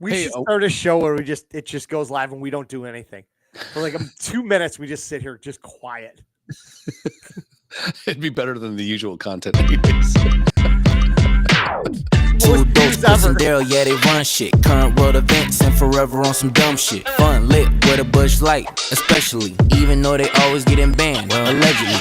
We should start a show where it just goes live and we don't do anything. For like 2 minutes, we just sit here just quiet. It'd be better than the usual content anyways. Two Dolts, Chris and Daryl, yeah, they run shit. Current world events and forever on some dumb shit. Fun lit with a Bush Light, especially. Even though they always getting banned, allegedly.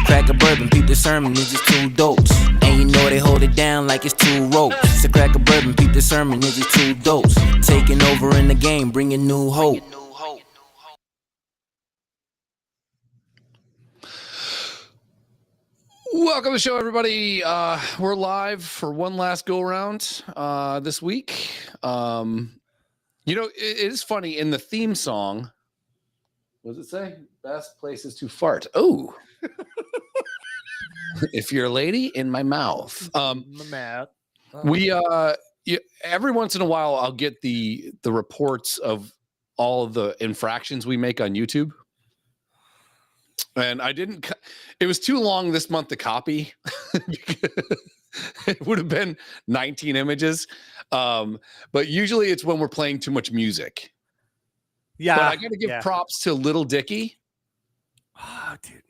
Crack a bourbon, peep the sermon, it's just two Dolts. And you know they hold it down like it's two ropes. So crack a bourbon, peep the sermon, it's just two Dolts. Taking over in the game, bringing new hope. Welcome to the show, everybody. We're live for one last go around this week. It is funny in the theme song. What does it say? Best places to fart. Oh, if you're a lady, in my mouth. We every once in a while I'll get the reports of all of the infractions we make on YouTube. And I didn't, it was too long this month to copy. It would have been 19 images. But usually it's when we're playing too much music. Yeah. But I got to give props to Little Dicky. Oh, dude.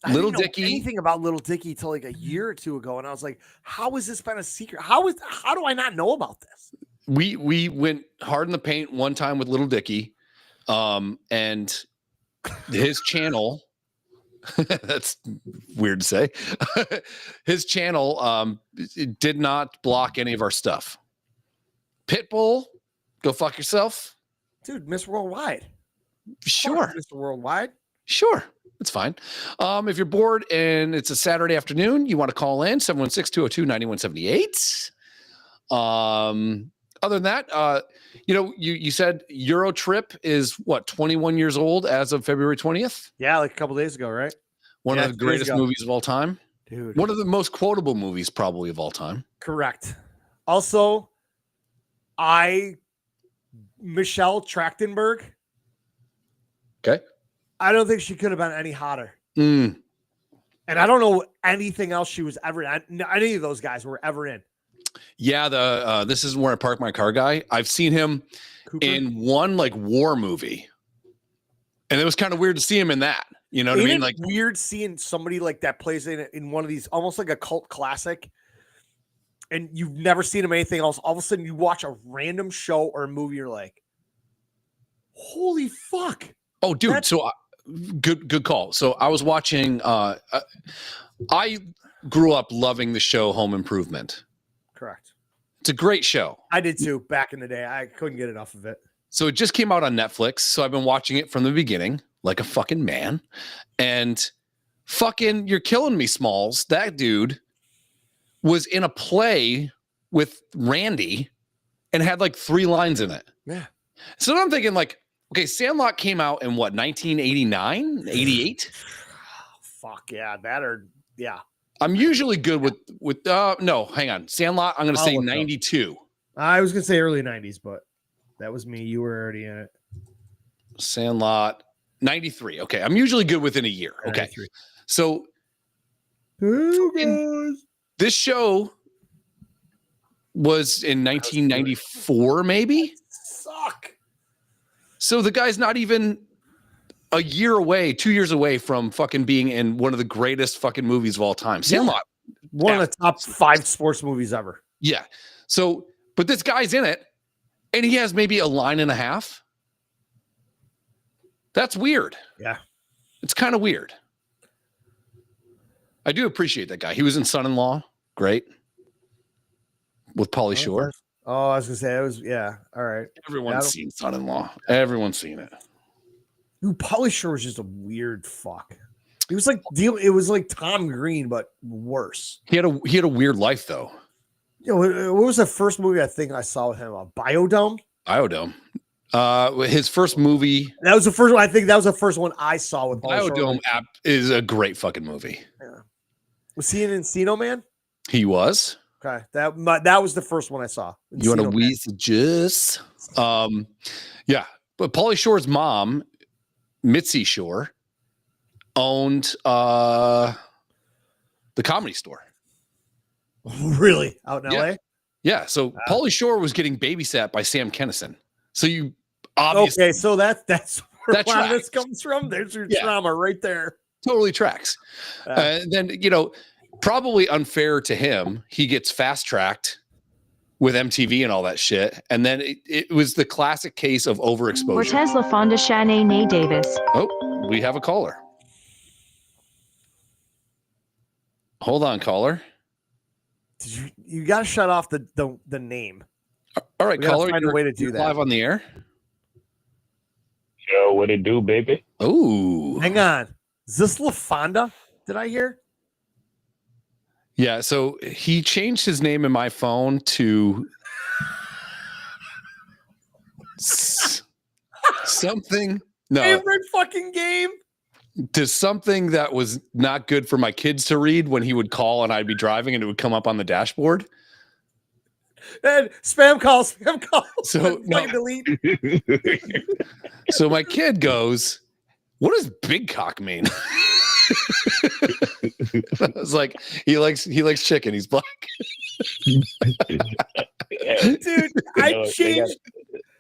Little didn't know Dicky. Anything about Little Dicky till like a year or two ago. And I was like, how has this been a secret? How do I not know about this? We went hard in the paint one time with Little Dicky. And his channel, that's weird to say. His channel did not block any of our stuff. Pitbull, go fuck yourself. Dude, Mr. Worldwide. Sure. Mr. Worldwide. Sure. It's fine. If you're bored and it's a Saturday afternoon, you want to call in 716-202-9178. Other than that, you said Euro Trip is what, 21 years old as of February 20th? Yeah, like a couple days ago, right? One of the greatest movies of all time. Dude. One of the most quotable movies probably of all time. Correct. Also, Michelle Trachtenberg. Okay. I don't think she could have been any hotter. Mm. And I don't know anything else she was ever in. Any of those guys were ever in. Yeah, this is where I park my car guy. I've seen him in one like war movie. And it was kind of weird to see him in that. You know what I mean? Like weird seeing somebody like that plays in one of these almost like a cult classic. And you've never seen him anything else. All of a sudden you watch a random show or a movie, you're like, holy fuck. Oh, dude. So good call. So I was watching I grew up loving the show Home Improvement. Correct. It's a great show. I did too back in the day. I couldn't get enough of it. So it just came out on Netflix. So I've been watching it from the beginning like a fucking man. And fucking, you're killing me, Smalls. That dude was in a play with Randy and had like 3 lines in it. Yeah. So I'm thinking like, okay, Sandlot came out in what, 1989, 88? Fuck yeah. That or yeah. I'm usually good with no, hang on. Sandlot, I'm going to say 92. I was going to say early 90s, but that was me. You were already in it. Sandlot, 93. Okay, I'm usually good within a year. Okay. 93. So this show was in 1994 maybe? Suck. So the guy's not even a year away, 2 years away from fucking being in one of the greatest fucking movies of all time. Sandlot. One of the top 5 sports movies ever. Yeah. So, but this guy's in it and he has maybe a line and a half. That's weird. Yeah. It's kind of weird. I do appreciate that guy. He was in Son-in-Law. Great. With Pauly Shore. Oh, I was going to say, it was, yeah. All right. Everyone's seen Son-in-Law. Everyone's seen it. Dude, Pauly Shore was just a weird fuck. It was like it was like Tom Green, but worse. He had a weird life though. What was the first movie I think I saw with him? Biodome? Biodome. His first movie. That was the first one. I think that was the first one I saw with Biodome. Is a great fucking movie. Yeah. Was he in Encino Man? He was. Okay. That was the first one I saw. Encino you want to wheeze the juice? Yeah. But Pauly Shore's mom, Mitzi Shore, owned the Comedy Store. Really? Out in LA? Yeah. So Pauly Shore was getting babysat by Sam Kinison. So you obviously. Okay, so that's where That a lot of this tracks. comes from. There's your Yeah. trauma right there. Totally tracks. And then, probably unfair to him, he gets fast tracked with MTV and all that shit. And then it was the classic case of overexposure. Ortez LaFonda Shanae Nay Davis. Oh, we have a caller. Hold on, caller. You got to shut off the name. All right, We gotta caller. find a way to do that. Live on the air. Yo, what it do, baby? Oh, Hang on. Is this LaFonda? Did I hear? yeah. So he changed his name in my phone to something. No, Favorite fucking game. to something that was not good for my kids to read when he would call and I'd be driving and it would come up on the dashboard. And spam calls. So no. Delete. So my kid goes, "What does big cock mean?" I was like, he likes chicken. He's black. Dude, I changed.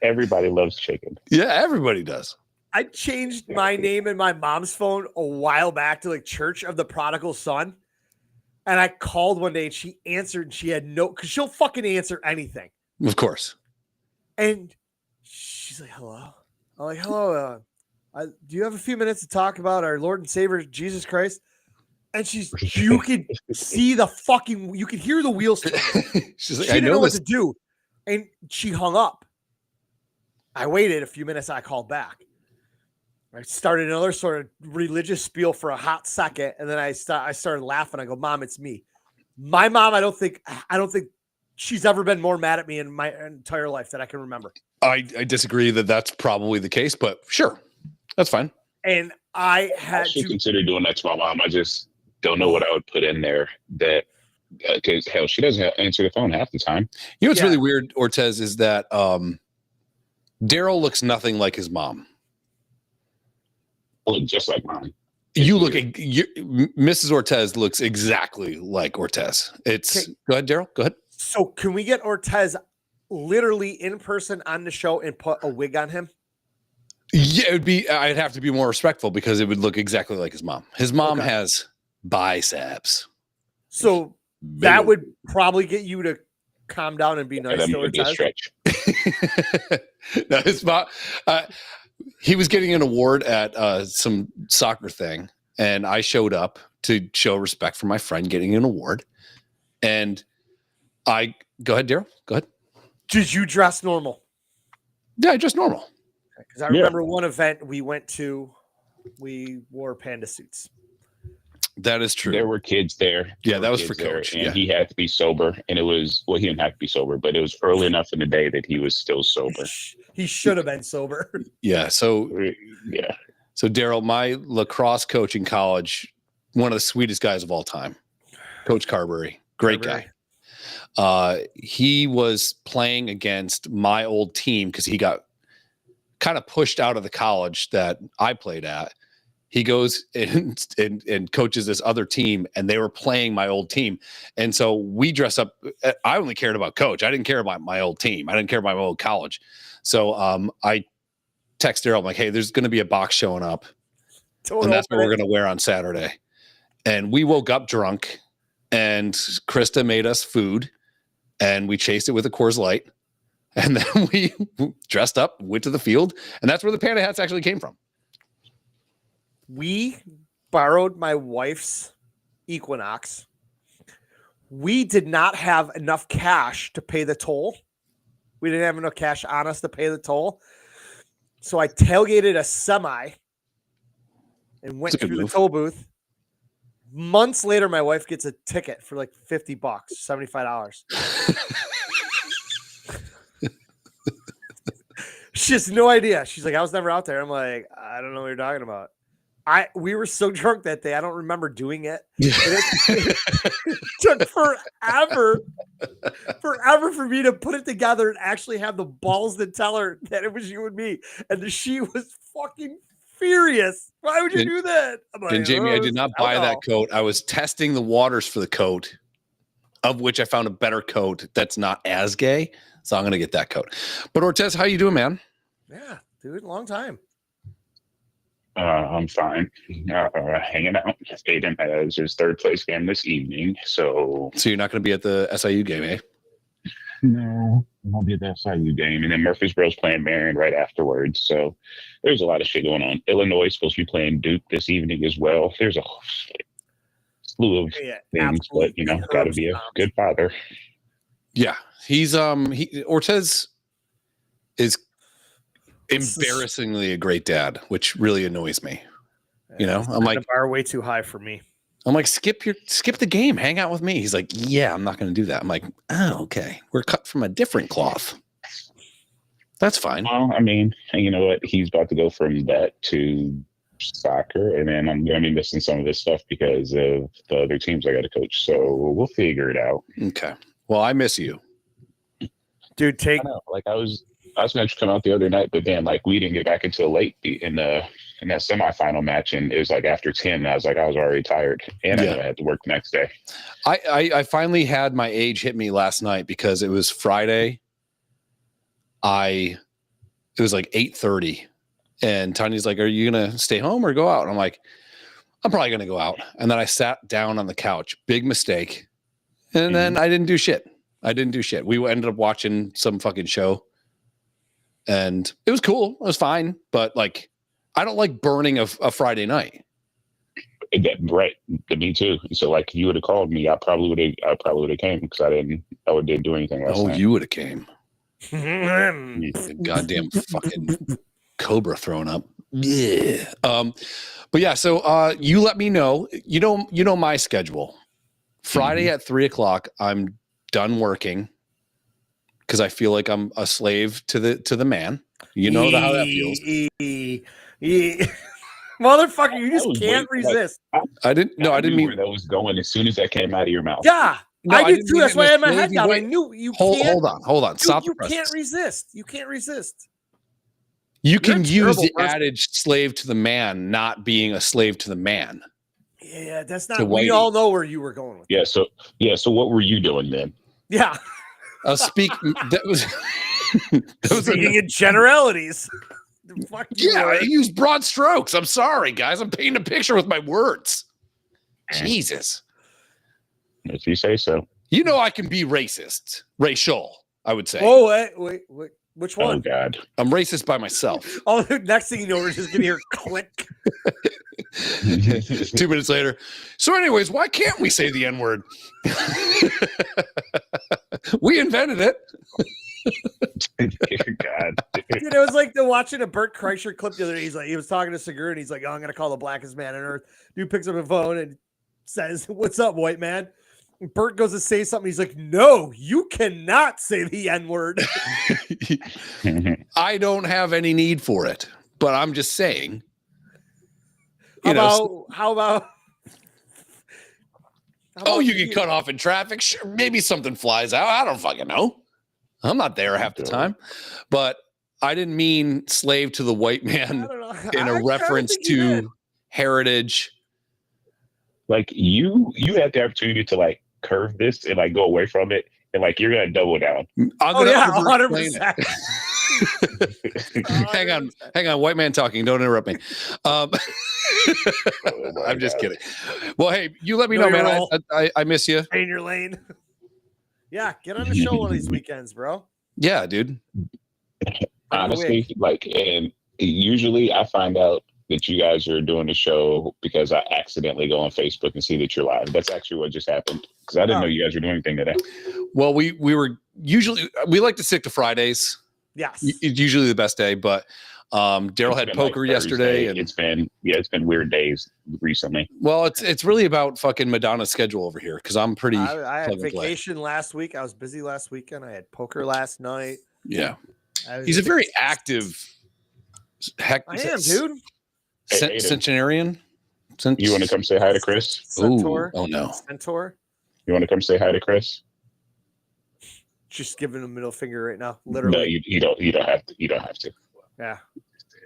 Everybody loves chicken. Yeah, everybody does. I changed my name in my mom's phone a while back to like Church of the Prodigal Son. And I called one day and she answered and she had because she'll fucking answer anything. Of course. And she's like, hello. I'm like, hello. Do you have a few minutes to talk about our Lord and Savior, Jesus Christ? And you could see you could hear the wheels turning. She's like, She I didn't know what this. to do. And she hung up. I waited a few minutes. I called back. I started another sort of religious spiel for a hot second, and then I started laughing. I go, "Mom, it's me." My mom, I don't think she's ever been more mad at me in my entire life that I can remember. I disagree that that's probably the case, but sure, that's fine. And I had should to consider doing that to my mom. I just don't know what I would put in there that because hell, she doesn't answer the phone half the time. You know what's Yeah. really weird, Ortez, is that Daryl looks nothing like his mom. I look just like mine. Mrs. Ortez looks exactly like Ortez. It's Go ahead, Daryl. Go ahead. So can we get Ortez literally in person on the show and put a wig on him? Yeah, I'd have to be more respectful because it would look exactly like his mom. His mom has biceps. So that would probably get you to calm down and be nice That to might be a Ortez. stretch. No, his mom. He was getting an award at some soccer thing, and I showed up to show respect for my friend getting an award. And go ahead, Daryl. Go ahead. Did you dress normal? Yeah, just normal. Because I remember one event we went to, we wore panda suits. That is true. There were kids there. Yeah, that was for Coach. And Yeah. he had to be sober. And it was, well, he didn't have to be sober, but it was early enough in the day that he was still sober. He should have been sober. Yeah. So Yeah. So Daryl, my lacrosse coach in college, one of the sweetest guys of all time, Coach Carberry, great guy. He was playing against my old team because he got kind of pushed out of the college that I played at. He goes and coaches this other team, and they were playing my old team. And so we dress up. I only cared about coach. I didn't care about my old team. I didn't care about my old college. So I text Daryl, I'm like, hey, there's going to be a box showing up. And that's what we're going to wear on Saturday. And we woke up drunk, and Krista made us food, and we chased it with a Coors Light. And then we dressed up, went to the field, and that's where the panda hats actually came from. We borrowed my wife's Equinox. We did not have enough cash to pay the toll. We didn't have enough cash on us to pay the toll. So I tailgated a semi and went through the toll booth. Months later, my wife gets a ticket for like $50, $75. She has no idea. She's like, I was never out there. I'm like, I don't know what you're talking about. We were so drunk that day. I don't remember doing it. It took forever for me to put it together and actually have the balls to tell her that it was you and me. And she was fucking furious. Why would you do that? I'm like, And Jamie, I did not buy that coat. I was testing the waters for the coat. of which I found a better coat that's not as gay. So I'm going to get that coat. But Ortez, how you doing, man? Yeah, dude, long time. I'm fine. Hanging out. Aiden has his third place game this evening, so you're not going to be at the SIU game, eh? no, I won't be at the SIU game. And then Murfreesboro's playing Marion right afterwards. So there's a lot of shit going on. Illinois is supposed to be playing Duke this evening as well. There's a slew of things, but got to be a good father. Yeah, he's Ortez is embarrassingly a great dad, which really annoys me. I'm like, the bar way too high for me. I'm like, skip the game, hang out with me. He's like, yeah, I'm not going to do that. I'm like, oh, okay, we're cut from a different cloth. That's fine. Well, I mean, you know what? He's about to go from that to soccer, and then I'm going to be missing some of this stuff because of the other teams I got to coach. So we'll figure it out. Okay. Well, I miss you, dude. I know. Like I was meant to come out the other night, but then like we didn't get back until late in that semifinal match, and it was like after 10. And I was already tired, and I knew I had to work the next day. I finally had my age hit me last night because it was Friday. It was like 8:30, and Tanya's like, "Are you gonna stay home or go out?" And I'm like, "I'm probably gonna go out." And then I sat down on the couch. Big mistake. And then I didn't do shit. We ended up watching some fucking show, and it was cool. It was fine, but like, I don't like burning a Friday night. Right, me too. So like, if you would have called me, I probably would have came because I didn't do anything last night. You would have came. Goddamn fucking cobra throwing up. Yeah. But yeah. So you let me know. You know my schedule. Friday at 3:00, I'm done working because I feel like I'm a slave to the man. You know how that feels. Motherfucker, you just can't resist. I didn't mean where that was going as soon as that came out of your mouth. Yeah. No, I did too. That's why I had my head down. I knew you can't. Hold on. Dude, Stop. You can't resist. You can't resist. You can use the adage slave to the man, not being a slave to the man. Yeah, that's not. We all know where you were going with. Yeah. So what were you doing then? Yeah. That was speaking in generalities. Fuck you. Yeah, I use broad strokes. I'm sorry, guys. I'm painting a picture with my words. Jesus. If you say so. You know I can be racist. Racial, I would say. Oh, wait. Which one? Oh, God. I'm racist by myself. Oh, next thing you know, we're just going to hear click. 2 minutes later. So anyways, why can't we say the N-word? We invented it. God. Dude, it was like watching a Bert Kreischer clip the other day. He was talking to Segura, and he's like, "Oh, I'm going to call the blackest man on earth." Dude picks up a phone and says, "What's up, white man?" And Bert goes to say something. He's like, "No, you cannot say the N-word." I don't have any need for it, but I'm just saying. How about you get cut off in traffic? Sure, maybe something flies out. I don't fucking know. I'm not there half the time. But I didn't mean slave to the white man in a reference to heritage. Like you had the opportunity to like curve this and like go away from it, and like you're gonna double down. I'm gonna 100%. Hang on, white man talking. Don't interrupt me. I'm just kidding. Well, hey, you let me know, man. I miss you. Stay in your lane. Yeah, get on the show one of these weekends, bro. Yeah, dude. Honestly, and usually I find out that you guys are doing the show because I accidentally go on Facebook and see that you're live. That's actually what just happened because I didn't know you guys were doing anything today. Well, we like to stick to Fridays. Yes, it's usually the best day, but Daryl had poker yesterday, and it's been weird days recently. Well, it's really about fucking Madonna's schedule over here because I'm pretty. I had vacation last week. I was busy last weekend. I had poker last night. Yeah, he's a very active. I am, dude. Centenarian. You want to come say hi to Chris? Centaur. Oh no, Centaur. You want to come say hi to Chris? Just giving a middle finger right now. Literally. No, you don't. You don't have to. You don't have to. Yeah.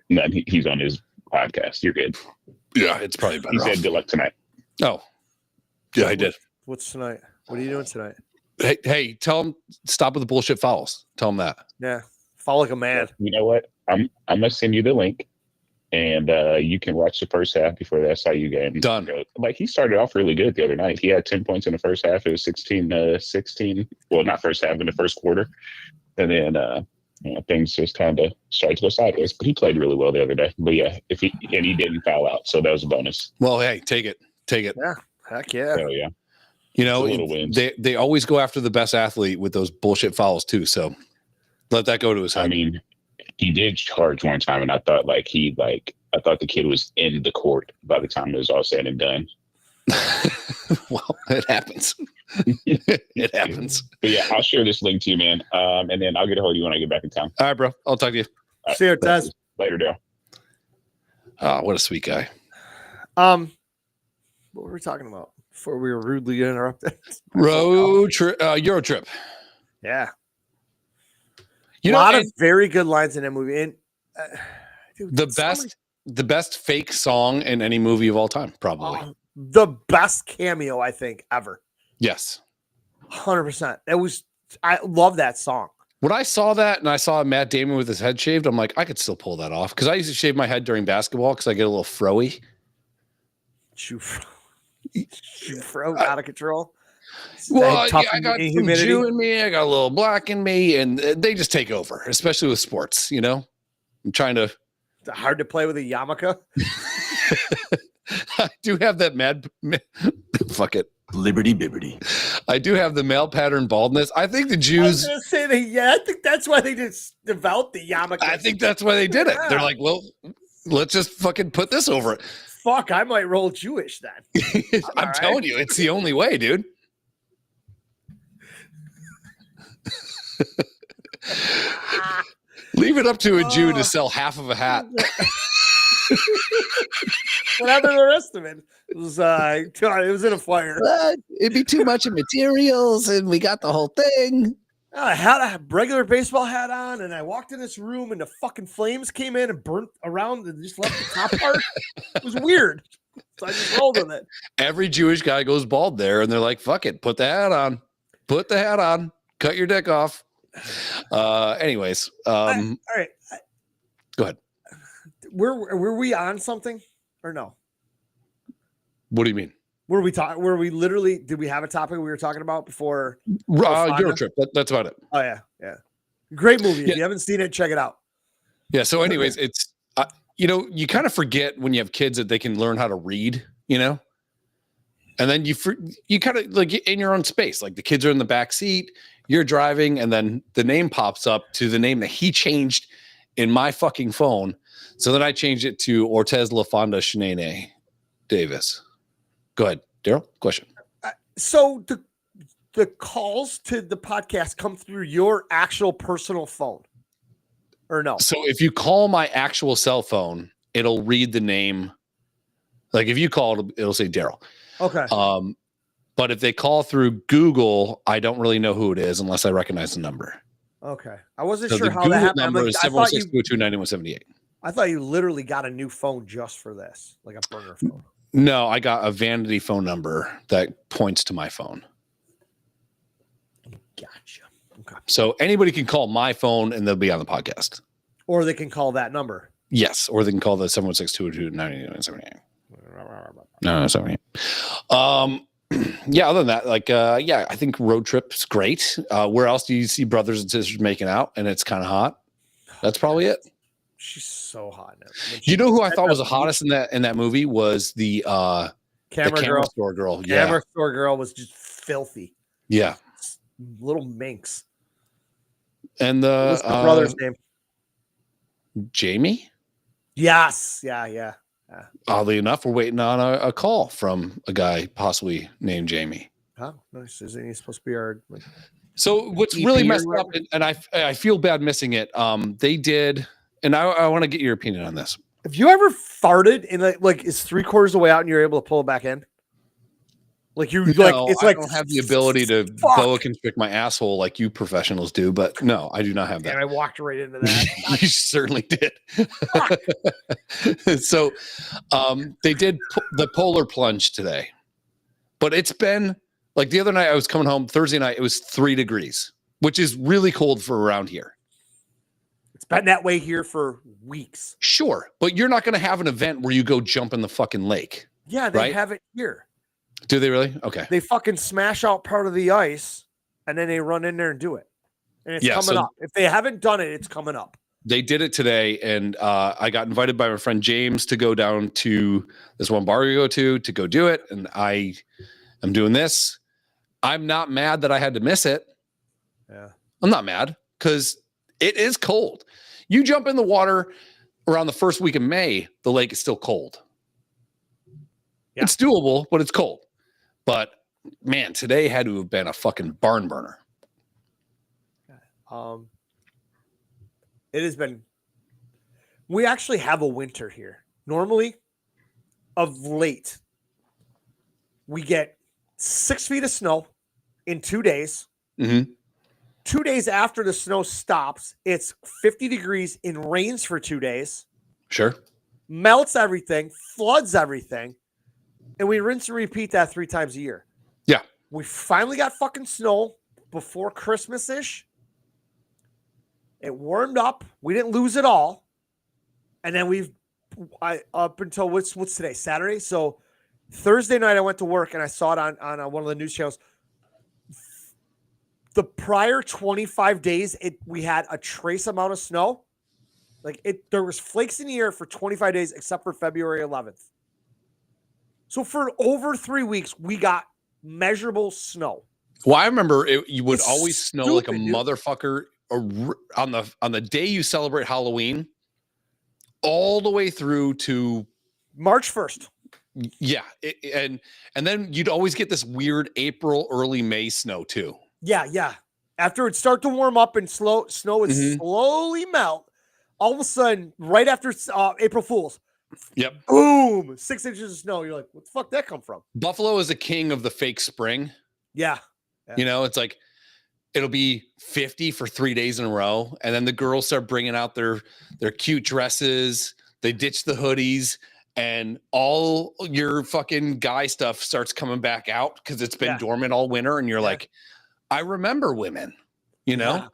No, he's on his podcast. You're good. Yeah, it's probably better. He said good luck tonight. Oh, yeah, I did. What's tonight? What are you doing tonight? Hey, tell him stop with the bullshit fouls. Tell him that. Yeah, fall like a man. You know what? I'm gonna send you the link, and you can watch the first half before the SIU game. Done. Like he started off really good the other night. He had 10 points in the first half. It was 16-16. Well, not first half, in the first quarter, and then things just kind of started to go sideways. But he played really well the other day. But yeah, he didn't foul out, so that was a bonus. Well, hey, take it. Yeah, heck yeah. So yeah. You know, Little wins. they always go after the best athlete with those bullshit fouls too. So let that go to his head. I mean, he did charge one time, and I thought I thought the kid was in the court by the time it was all said and done. Well, it happens. It happens. But yeah, I'll share this link to you, man. And then I'll get a hold of you when I get back in town. All right, bro. I'll talk to you. All See you, Tez. Later, Dale. What a sweet guy. What were we talking about before we were rudely interrupted? Road trip, Euro trip. Yeah, You a know, lot of and very good lines in that movie. And dude, the best fake song in any movie of all time, probably. the best cameo I think ever. Yes. 100%. I love that song. When I saw that and I saw Matt Damon with his head shaved, I'm like, I could still pull that off because I used to shave my head during basketball because I get a little froey. Fro out of control. Well, Tough I got some humidity. Jew in me, I got a little black in me, and they just take over, especially with sports. You know, I'm trying to. It's hard to play with a yarmulke. I do have that fuck it. Liberty Bibberty. I do have the male pattern baldness. I think the I was Jews. gonna say that. Yeah, I think that's why they just developed the yarmulke. I think that's why they did it. They're like, well, let's just fucking put this over it. Fuck, I might roll Jewish then. I'm telling you, it's the only way, dude. Leave it up to a Jew to sell half of a hat. What happened to the rest of it? It was in a fire. It'd be too much of materials, and we got the whole thing. I had a regular baseball hat on, and I walked in this room, and the fucking flames came in and burnt around and just left the top part. It was weird. So I just rolled with it. Every Jewish guy goes bald there, and they're like, fuck it, put the hat on. Put the hat on. Cut your dick off. Anyways. All right. Go ahead. Were we on something or no? What do you mean? Were we literally, did we have a topic we were talking about before? Euro trip. That's about it. Oh, yeah. Yeah. Great movie. Yeah. If you haven't seen it, check it out. Yeah. So anyways, it's, you kind of forget when you have kids that they can learn how to read, and then you kind of like in your own space, like the kids are in the back seat, you're driving, and then the name pops up to the name that he changed in my fucking phone. So then I changed it to Ortez LaFonda Shanae Davis. Go ahead, Daryl. Question. So the calls to the podcast come through your actual personal phone, or no? So if you call my actual cell phone, it'll read the name. Like if you call, it'll say Daryl. Okay. But if they call through Google, I don't really know who it is unless I recognize the number. Okay. I wasn't So sure the how Google that happened. number is 716-222-9178. I thought you literally got a new phone just for this, like a burner phone. No, I got a vanity phone number that points to my phone. Gotcha. Okay. So anybody can call my phone and they'll be on the podcast. Or they can call that number. Yes, or they can call the 716-222-9178. No, 78. Yeah, other than that, I think road trip's great. Where else do you see brothers and sisters making out and it's kind of hot? That's probably it. She's so hot now. You know who I thought was the hottest in that movie was the camera store girl. Camera store girl was just filthy. Yeah. Little minx. And What's the brother's name? Jamie? Yes. Yeah. Oddly enough, we're waiting on a call from a guy possibly named Jamie. Oh, nice. Isn't he supposed to be our... So what's really messed up, and I feel bad missing it, they did, and I want to get your opinion on this. Have you ever farted and like it's 3/4 of the way out and you're able to pull it back in? Like you I don't have the ability to boa constrict my asshole like you professionals do, but no, I do not have that. And I walked right into that. You certainly did. So they did the polar plunge today, but it's been Like the other night, I was coming home Thursday night. It was 3 degrees, which is really cold for around here. It's been that way here for weeks. Sure, but you're not going to have an event where you go jump in the fucking lake. Yeah, they right? have it here. Do they really? Okay. They fucking smash out part of the ice and then they run in there and do it. And it's coming up. If they haven't done it, it's coming up. They did it today, and I got invited by my friend James to go down to this one bar we go to go do it, and I am doing this. I'm not mad that I had to miss it. Yeah. I'm not mad because it is cold. You jump in the water around the first week of May, the lake is still cold. Yeah. It's doable, but it's cold. But man, today had to have been a fucking barn burner. It has been. We actually have a winter here. Normally, of late, we get 6 feet of snow in 2 days. Mm-hmm. 2 days after the snow stops, it's 50 degrees and rains for 2 days. Sure. Melts everything, floods everything. And we rinse and repeat that 3 times a year. Yeah. We finally got fucking snow before Christmas-ish. It warmed up. We didn't lose it all. And then up until what's today? Saturday. So Thursday night I went to work and I saw it on one of the news channels. The prior 25 days, we had a trace amount of snow. There was flakes in the air for 25 days, except for February 11th. So for over 3 weeks, we got measurable snow. Well, I remember you would always snow like a dude. motherfucker on the day you celebrate Halloween, all the way through to March 1st. Yeah, and then you'd always get this weird April, early May snow too. Yeah. After it start to warm up and snow would slowly melt, all of a sudden, right after April Fool's, yep, boom, 6 inches of snow. You're like, what the fuck did that come from? Buffalo is a king of the fake spring. Yeah. You know, it's like it'll be 50 for 3 days in a row, and then the girls start bringing out their cute dresses. They ditch the hoodies, and all your fucking guy stuff starts coming back out because it's been dormant all winter. And you're like, I remember women, you know? Yeah.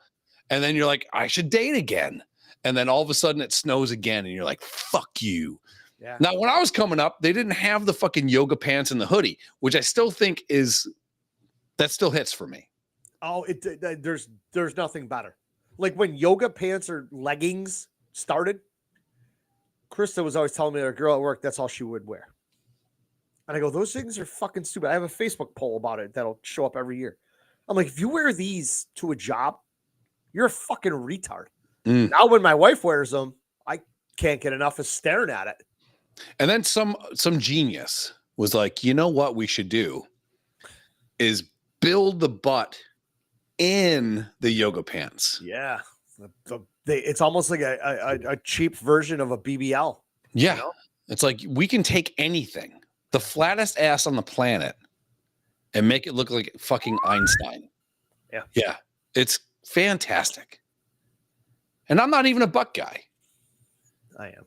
And then you're like, I should date again. And then all of a sudden it snows again, and you're like, fuck you. Yeah. Now, when I was coming up, they didn't have the fucking yoga pants and the hoodie, which I still think that still hits for me. Oh, there's nothing better. Like when yoga pants or leggings started, Krista was always telling me that a girl at work, that's all she would wear. And I go, those things are fucking stupid. I have a Facebook poll about it that'll show up every year. I'm like, if you wear these to a job, you're a fucking retard. Now when my wife wears them, I can't get enough of staring at it. And then some genius was like, you know what we should do is build the butt in the yoga pants. Yeah. It's almost like a cheap version of a BBL. Yeah. You know? It's like we can take anything, the flattest ass on the planet, and make it look like fucking Einstein. Yeah. Yeah. It's fantastic. And I'm not even a butt guy. I am.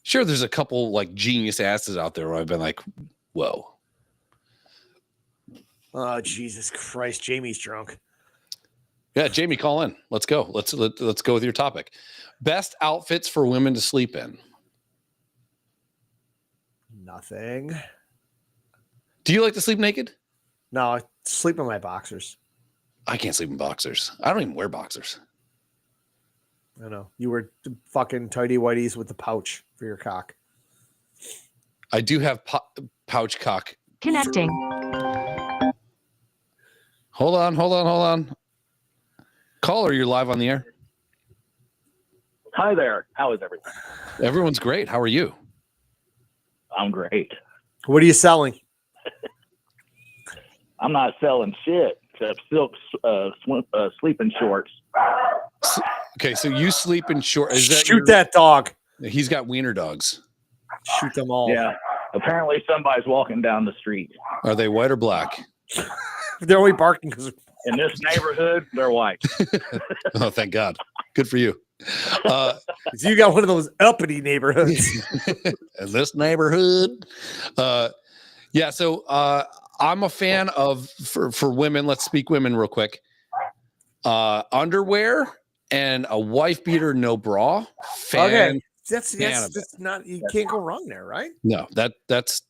Sure, there's a couple like genius asses out there where I've been like, whoa. Oh, Jesus Christ. Jamie's drunk. Yeah, Jamie, call in. Let's go. Let's go with your topic. Best outfits for women to sleep in. Nothing. Do you like to sleep naked? No, I sleep in my boxers. I can't sleep in boxers. I don't even wear boxers. I know. You wear fucking tighty whities with the pouch for your cock. I do have pouch cock. Connecting. Hold on. Caller, you're live on the air. Hi there. How is everyone? Everyone's great. How are you? I'm great. What are you selling? I'm not selling shit except silk sleeping shorts. Okay, so you sleep in short. Shoot that dog. He's got wiener dogs. Shoot them all. Yeah. Apparently somebody's walking down the street. Are they white or black? They're only barking because in this neighborhood, they're white. Oh, thank God. Good for you. You got one of those uppity neighborhoods. In this neighborhood. Yeah, so I'm a fan of for women. Let's speak women real quick. Underwear and a wife beater, no bra. Okay, that's fan of that's not, you can't go wrong there, right? No, that's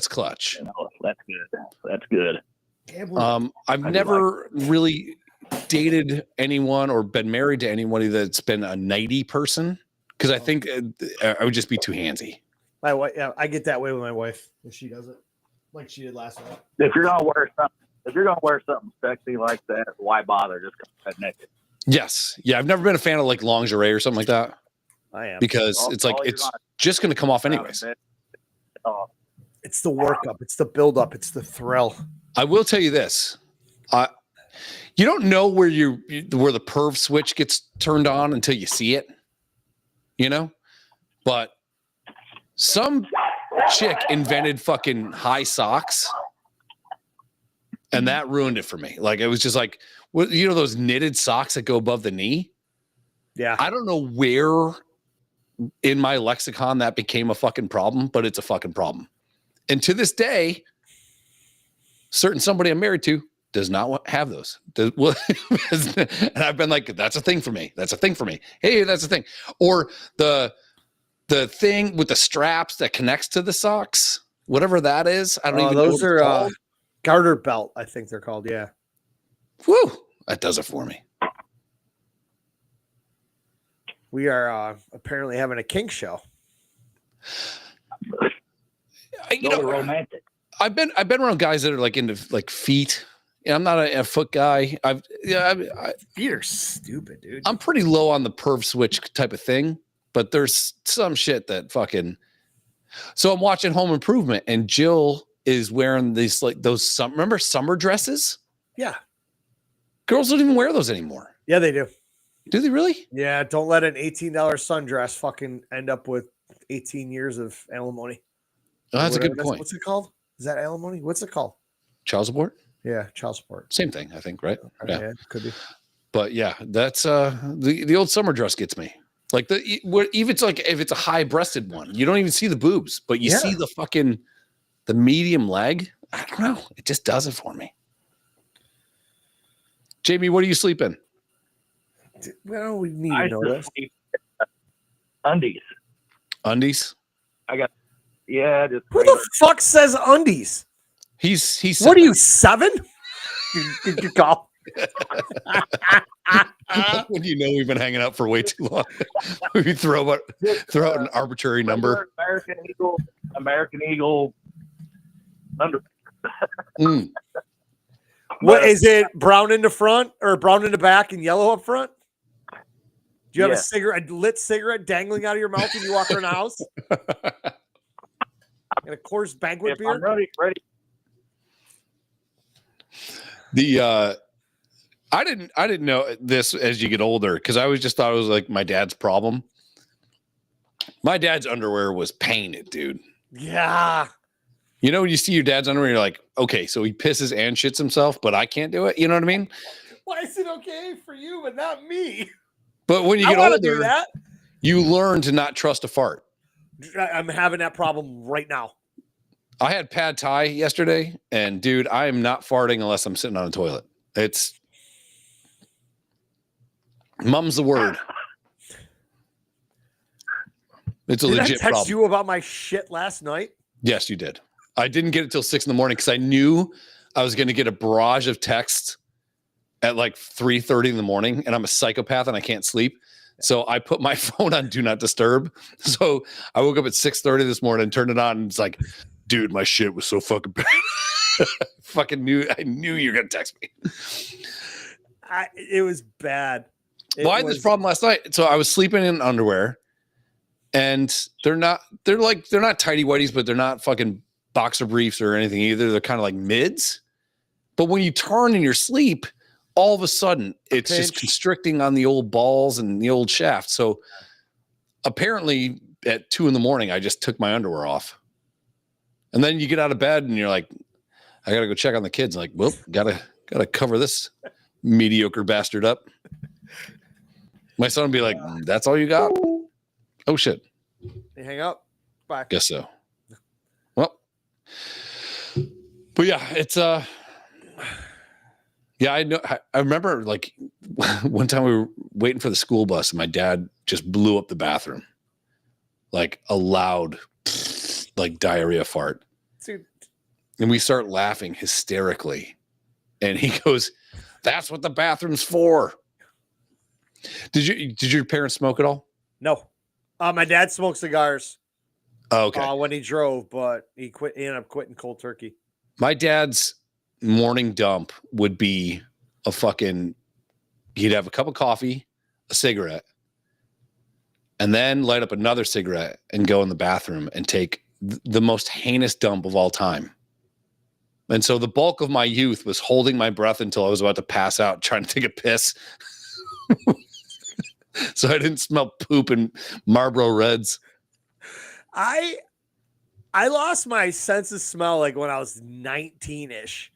clutch. Oh, that's good. That's good. I've never really dated anyone or been married to anybody that's been a nighty person because I think I would just be too handsy. My wife, yeah, I get that way with my wife if she does it, like she did last night. If you're gonna wear something sexy like that, why bother? Just come naked. Yes, yeah. I've never been a fan of like lingerie or something like that. I am, because it's like it's just going to come off anyways. It's the workup, it's the buildup, it's the thrill. I will tell you this: you don't know where where the perv switch gets turned on until you see it, you know. But some chick invented fucking high socks, and that ruined it for me. Like it was just like, you know, those knitted socks that go above the knee. Yeah, I don't know where in my lexicon that became a fucking problem, but it's a fucking problem. And to this day, certain somebody I'm married to does not have those. And I've been like, that's a thing for me. That's a thing for me. Hey, that's a thing. Or the thing with the straps that connects to the socks, whatever that is. I don't even know. Those are garter belt, I think they're called. Yeah. Woo. That does it for me. We are apparently having a kink show. Romantic. I've been around guys that are like into like feet. Yeah, I'm not a foot guy. Feet are stupid, dude. I'm pretty low on the perv switch type of thing, but there's some shit that fucking. So I'm watching Home Improvement, and Jill is wearing these like those remember summer dresses? Yeah. Girls don't even wear those anymore. Yeah, they do. Do they really? Yeah, don't let an $18 sundress fucking end up with 18 years of alimony. Oh, that's a good point. What's it called? Is that alimony? What's it called? Child support? Yeah, child support. Same thing, I think, right? Yeah, could be. But yeah, that's the old summer dress gets me. Like even it's like if it's a high-breasted one, you don't even see the boobs, but you see the fucking the medium leg. I don't know. It just does it for me. Jamie, what do you sleep in? Well, we need to know this. Undies. Undies? Just who the fuck says undies? He's what are you, 7? Good call. When you know we've been hanging out for way too long, we throw out an arbitrary number. American Eagle under. What is it? Brown in the front or brown in the back and yellow up front? Do you have a lit cigarette dangling out of your mouth when you walk around the house? And a Coors Banquet beer? I'm ready. I didn't know this as you get older because I always just thought it was like my dad's problem. My dad's underwear was painted, dude. Yeah. You know, when you see your dad's underwear, you're like, okay, so he pisses and shits himself, but I can't do it. You know what I mean? Why is it okay for you, but not me? But when you get older, do that. You learn to not trust a fart. I'm having that problem right now. I had pad thai yesterday, and dude, I am not farting unless I'm sitting on a toilet. It's mum's the word. It's a legit problem. Did I text you about my shit last night? Yes, you did. I didn't get it till 6 a.m. because I knew I was going to get a barrage of texts at like 3:30 in the morning, and I'm a psychopath and I can't sleep. So I put my phone on Do Not Disturb. So I woke up at 6:30 this morning and turned it on, and it's like, dude, my shit was so fucking bad. I knew you were going to text me. It was bad. I had this problem last night. So I was sleeping in underwear, and they're not tidy whities, but they're not fucking boxer briefs or anything either. They're kind of like mids. But when you turn in your sleep, all of a sudden it's just constricting on the old balls and the old shaft. So apparently at 2 a.m, I just took my underwear off. And then you get out of bed and you're like, I got to go check on the kids. Like, well, gotta cover this mediocre bastard up. My son would be like, that's all you got? Oh shit. You hang up. Bye. Guess so. Well, But yeah, it's yeah, I know. I remember like one time we were waiting for the school bus and my dad just blew up the bathroom, like a loud, like diarrhea fart. Dude. And we start laughing hysterically. And he goes, "That's what the bathroom's for." Did your parents smoke at all? No. My dad smoked cigars Oh, okay. when he drove, but he ended up quitting cold turkey. My dad's morning dump would be he'd have a cup of coffee, a cigarette, and then light up another cigarette and go in the bathroom and take the most heinous dump of all time. And so the bulk of my youth was holding my breath until I was about to pass out, trying to take a piss. So I didn't smell poop and Marlboro Reds. I lost my sense of smell like when I was 19-ish.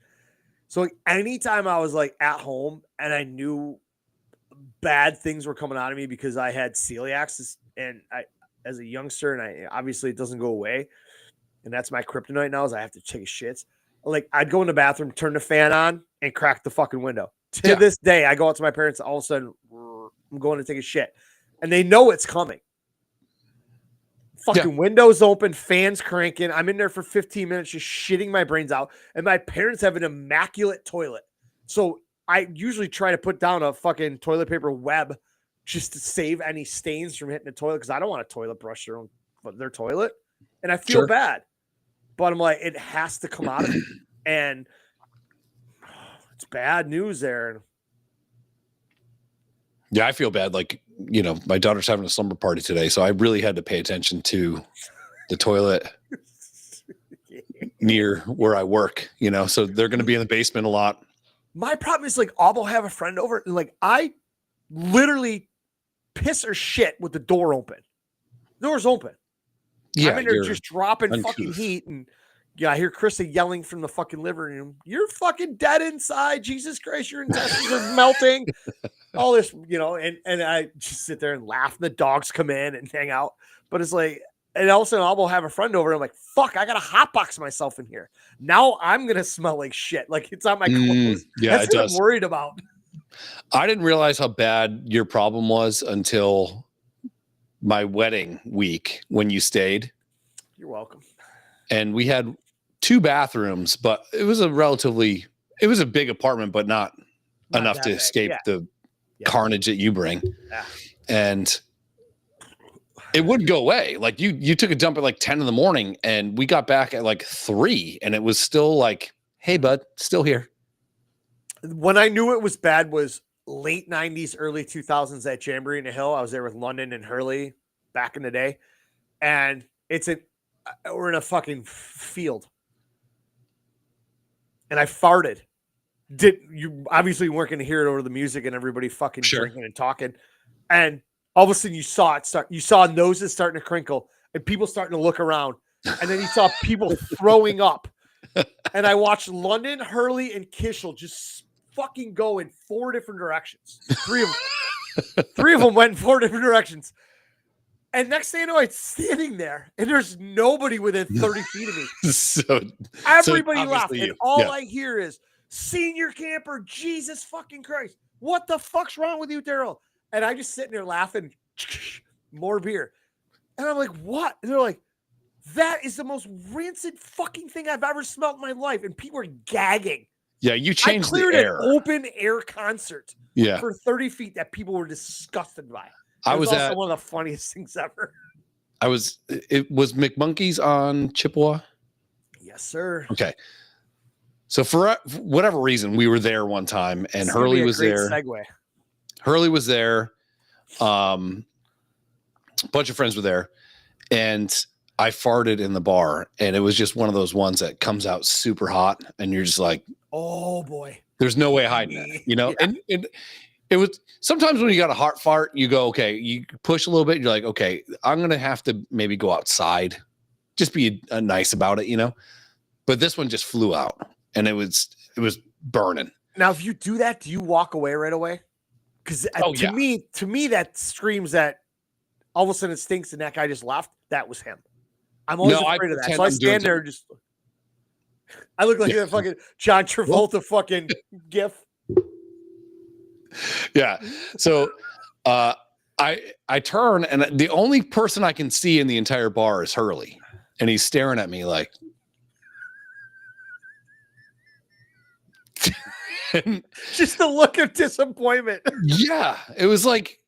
So like anytime I was like at home and I knew bad things were coming out of me because I had celiac and I as a youngster and I obviously it doesn't go away. And that's my kryptonite now is I have to take a shit. Like I'd go in the bathroom, turn the fan on and crack the fucking window. To this day, I go out to my parents all of a sudden I'm going to take a shit and they know it's coming. Fucking windows open, fans cranking. I'm in there for 15 minutes just shitting my brains out. And my parents have an immaculate toilet. So I usually try to put down a fucking toilet paper web just to save any stains from hitting the toilet because I don't want a toilet brush their toilet. And I feel bad. But I'm like, it has to come out of me. And it's bad news there. Yeah, I feel bad. Like, you know, my daughter's having a slumber party today, so I really had to pay attention to the toilet near where I work, you know, so they're going to be in the basement a lot. My problem is like, I'll have a friend over and like, I literally piss or shit with the door open. The door's open. Yeah, I'm in there just dropping fucking uncouth. heat and I hear Krista yelling from the fucking living room. You're fucking dead inside. Jesus Christ, your intestines are melting. All this, you know, and I just sit there and laugh. And the dogs come in and hang out. But it's like, and all of a sudden I'll have a friend over. And I'm like, fuck, I got to hotbox myself in here. Now I'm going to smell like shit. Like it's on my clothes. Yeah, That's what I'm worried about. I didn't realize how bad your problem was until my wedding week when you stayed. You're welcome. And we had 2 bathrooms, but it was a big apartment, but not enough to escape the carnage that you bring. Yeah. And it wouldn't go away. Like you took a dump at like 10 in the morning and we got back at like 3 and it was still like, hey bud, still here. When I knew it was bad was late 90s, early 2000s at Jamboree in the Hill. I was there with London and Hurley back in the day. And we're in a fucking field. And I farted. You obviously weren't going to hear it over the music and everybody fucking drinking and talking. And all of a sudden you saw it start. You saw noses starting to crinkle and people starting to look around. And then you saw people throwing up. And I watched London, Hurley, and Kishel just fucking go in 4 different directions. 3 of them went in 4 different directions. And next thing you know, I'm standing there, and there's nobody within 30 feet of me. Everybody laughed, and all I hear is, senior camper, Jesus fucking Christ. What the fuck's wrong with you, Daryl? And I just sitting there laughing, more beer. And I'm like, what? And they're like, that is the most rancid fucking thing I've ever smelled in my life. And people are gagging. Yeah, you changed the air. I cleared an open air concert for 30 feet that people were disgusted by. It was also one of the funniest things ever. It was McMonkey's on Chippewa. Yes, sir. Okay. So for whatever reason, we were there one time and Hurley was there. Segue. Hurley was there. A bunch of friends were there and I farted in the bar and it was just one of those ones that comes out super hot and you're just like, oh boy, there's no way hiding it, you know? Yeah. And it was sometimes when you got a hot fart, you go, okay, you push a little bit. You're like, okay, I'm going to have to maybe go outside, just be nice about it, you know? But this one just flew out and it was burning. Now, if you do that, do you walk away right away? Because to me, that screams that all of a sudden it stinks and that guy just left. That was him. I'm always afraid of that. So I stand there and just, I look like that fucking John Travolta fucking gif. Yeah. So I turn, and the only person I can see in the entire bar is Hurley, and he's staring at me like. Just the look of disappointment. Yeah, it was like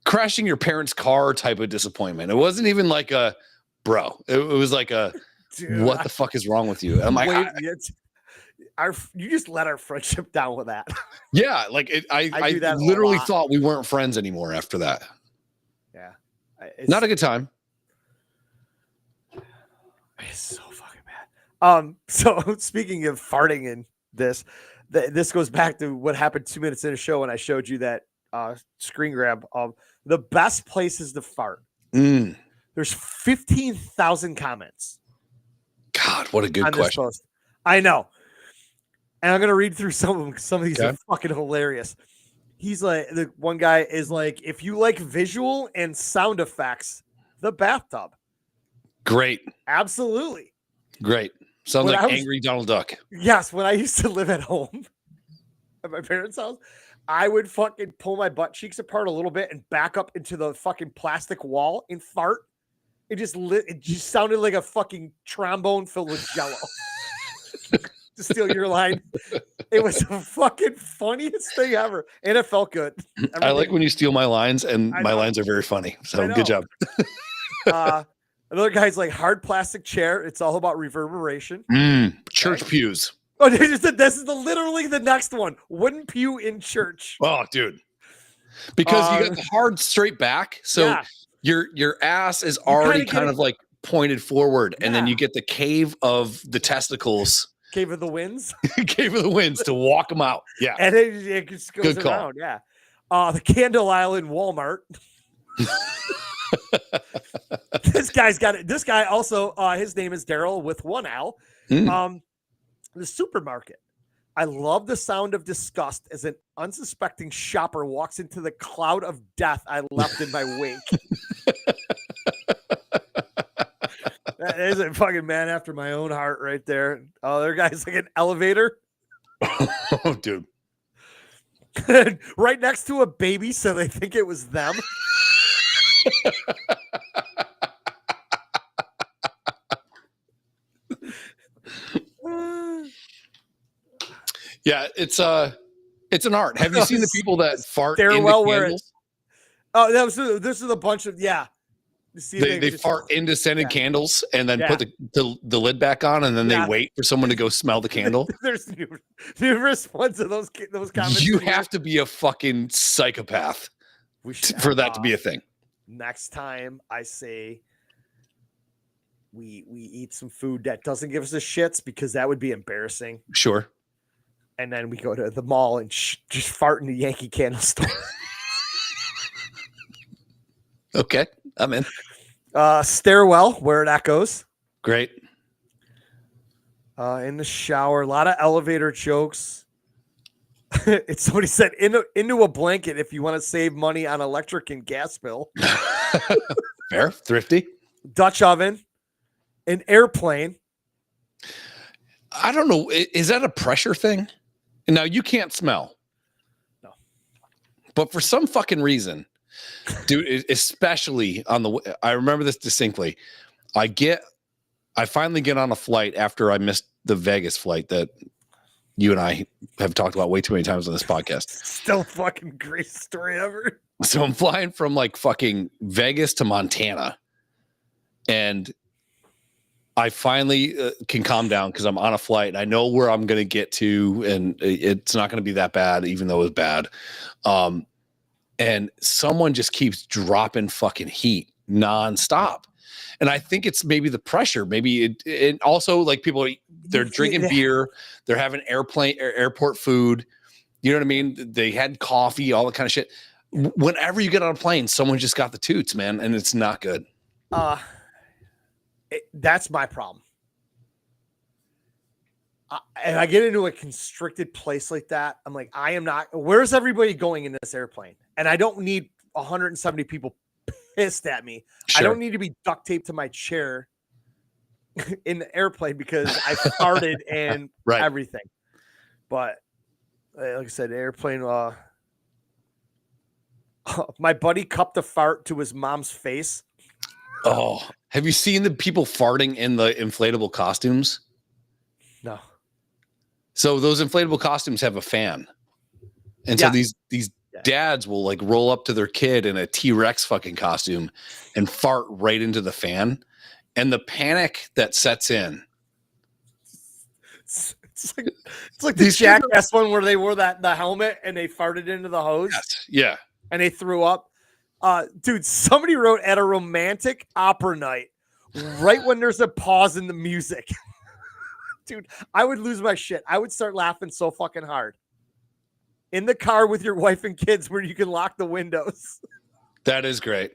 crashing your parents' car type of disappointment. It wasn't even like a bro. It was like a Dude, what the fuck is wrong with you? I'm like, you just let our friendship down with that. yeah, like I do that a literally lot. thought we weren't friends anymore after that. Yeah, Not a good time. It's so fucking bad. So speaking of farting in this, this goes back to what happened 2 minutes in a show when I showed you that screen grab of the best places to fart. There's 15,000 comments. God, what a good on this question. post. I know. And I'm gonna read through some of them. Some of these are fucking hilarious. He's like, the one guy is like, if you like visual and sound effects, the bathtub. Great. Absolutely. Great. Sounds When like I was- angry Donald Duck. Yes, when I used to live at home at my parents' house, I would fucking pull my butt cheeks apart a little bit and back up into the fucking plastic wall and fart. It just sounded like a fucking trombone filled with jello. To steal your line. It was the fucking funniest thing ever. And it felt good. I like when you steal my lines, and I my know. lines are very funny. So I know. good job. Another guy's like hard plastic chair. It's all about reverberation. Church pews. Oh, this is literally the next one. Wooden pew in church. Oh, dude. Because you got the hard straight back. So your ass is already kind of like pointed forward. And then you get the cave of the testicles. Cave of the Winds. Cave of the Winds to walk them out. Yeah. And it just goes Good call. around. Yeah. The Candle Aisle in Walmart. This guy's got it. This guy also, his name is Daryl with one L. The supermarket. I love the sound of disgust as an unsuspecting shopper walks into the cloud of death I left in my wake. That is a fucking man after my own heart right there. Oh, there guy's like an elevator. Oh, dude. Right next to a baby, so they think it was them. Yeah, it's an art. Have you seen the people that fart Stairwell into where candles? This is a bunch of They fart into scented candles and then put the lid back on, and then they wait for someone to go smell the candle. There's numerous ones of those comments. You have to be a fucking psychopath for that to be a thing. Next time I say we eat some food that doesn't give us the shits, because that would be embarrassing. Sure. And then we go to the mall and just fart in the Yankee Candle store. Okay, I'm in. Stairwell, where it echoes. Great. In the shower, a lot of elevator jokes. It's somebody said into a blanket if you want to save money on electric and gas bill. Fair, thrifty. Dutch oven, an airplane. I don't know. Is that a pressure thing? Now you can't smell. No. But for some fucking reason, dude, especially on I remember this distinctly. I finally get on a flight after I missed the Vegas flight that you and I have talked about way too many times on this podcast. Still fucking greatest story ever. So I'm flying from like fucking Vegas to Montana, and I finally can calm down because I'm on a flight and I know where I'm going to get to, and it's not going to be that bad, even though it's bad. And someone just keeps dropping fucking heat nonstop. And I think it's maybe the pressure. Maybe it also, like, people, they're drinking beer, they're having airport food. You know what I mean? They had coffee, all that kind of shit. Whenever you get on a plane, someone just got the toots, man, and it's not good. That's my problem. And I get into a constricted place like that. I'm like, I am not. Where's everybody going in this airplane? And I don't need 170 people pissed at me. Sure. I don't need to be duct taped to my chair in the airplane because I farted and Right. everything. But like I said, airplane. My buddy cupped a fart to his mom's face. Oh, have you seen the people farting in the inflatable costumes? No. So those inflatable costumes have a fan. And Yeah. so these dads will like roll up to their kid in a T-Rex fucking costume and fart right into the fan. And the panic that sets in. It's like the Jackass one where they wore the helmet and they farted into the hose. Yes. Yeah. And they threw up. Dude, somebody wrote at a romantic opera night, right when there's a pause in the music. Dude, I would lose my shit. I would start laughing so fucking hard. In the car with your wife and kids where you can lock the windows. That is great.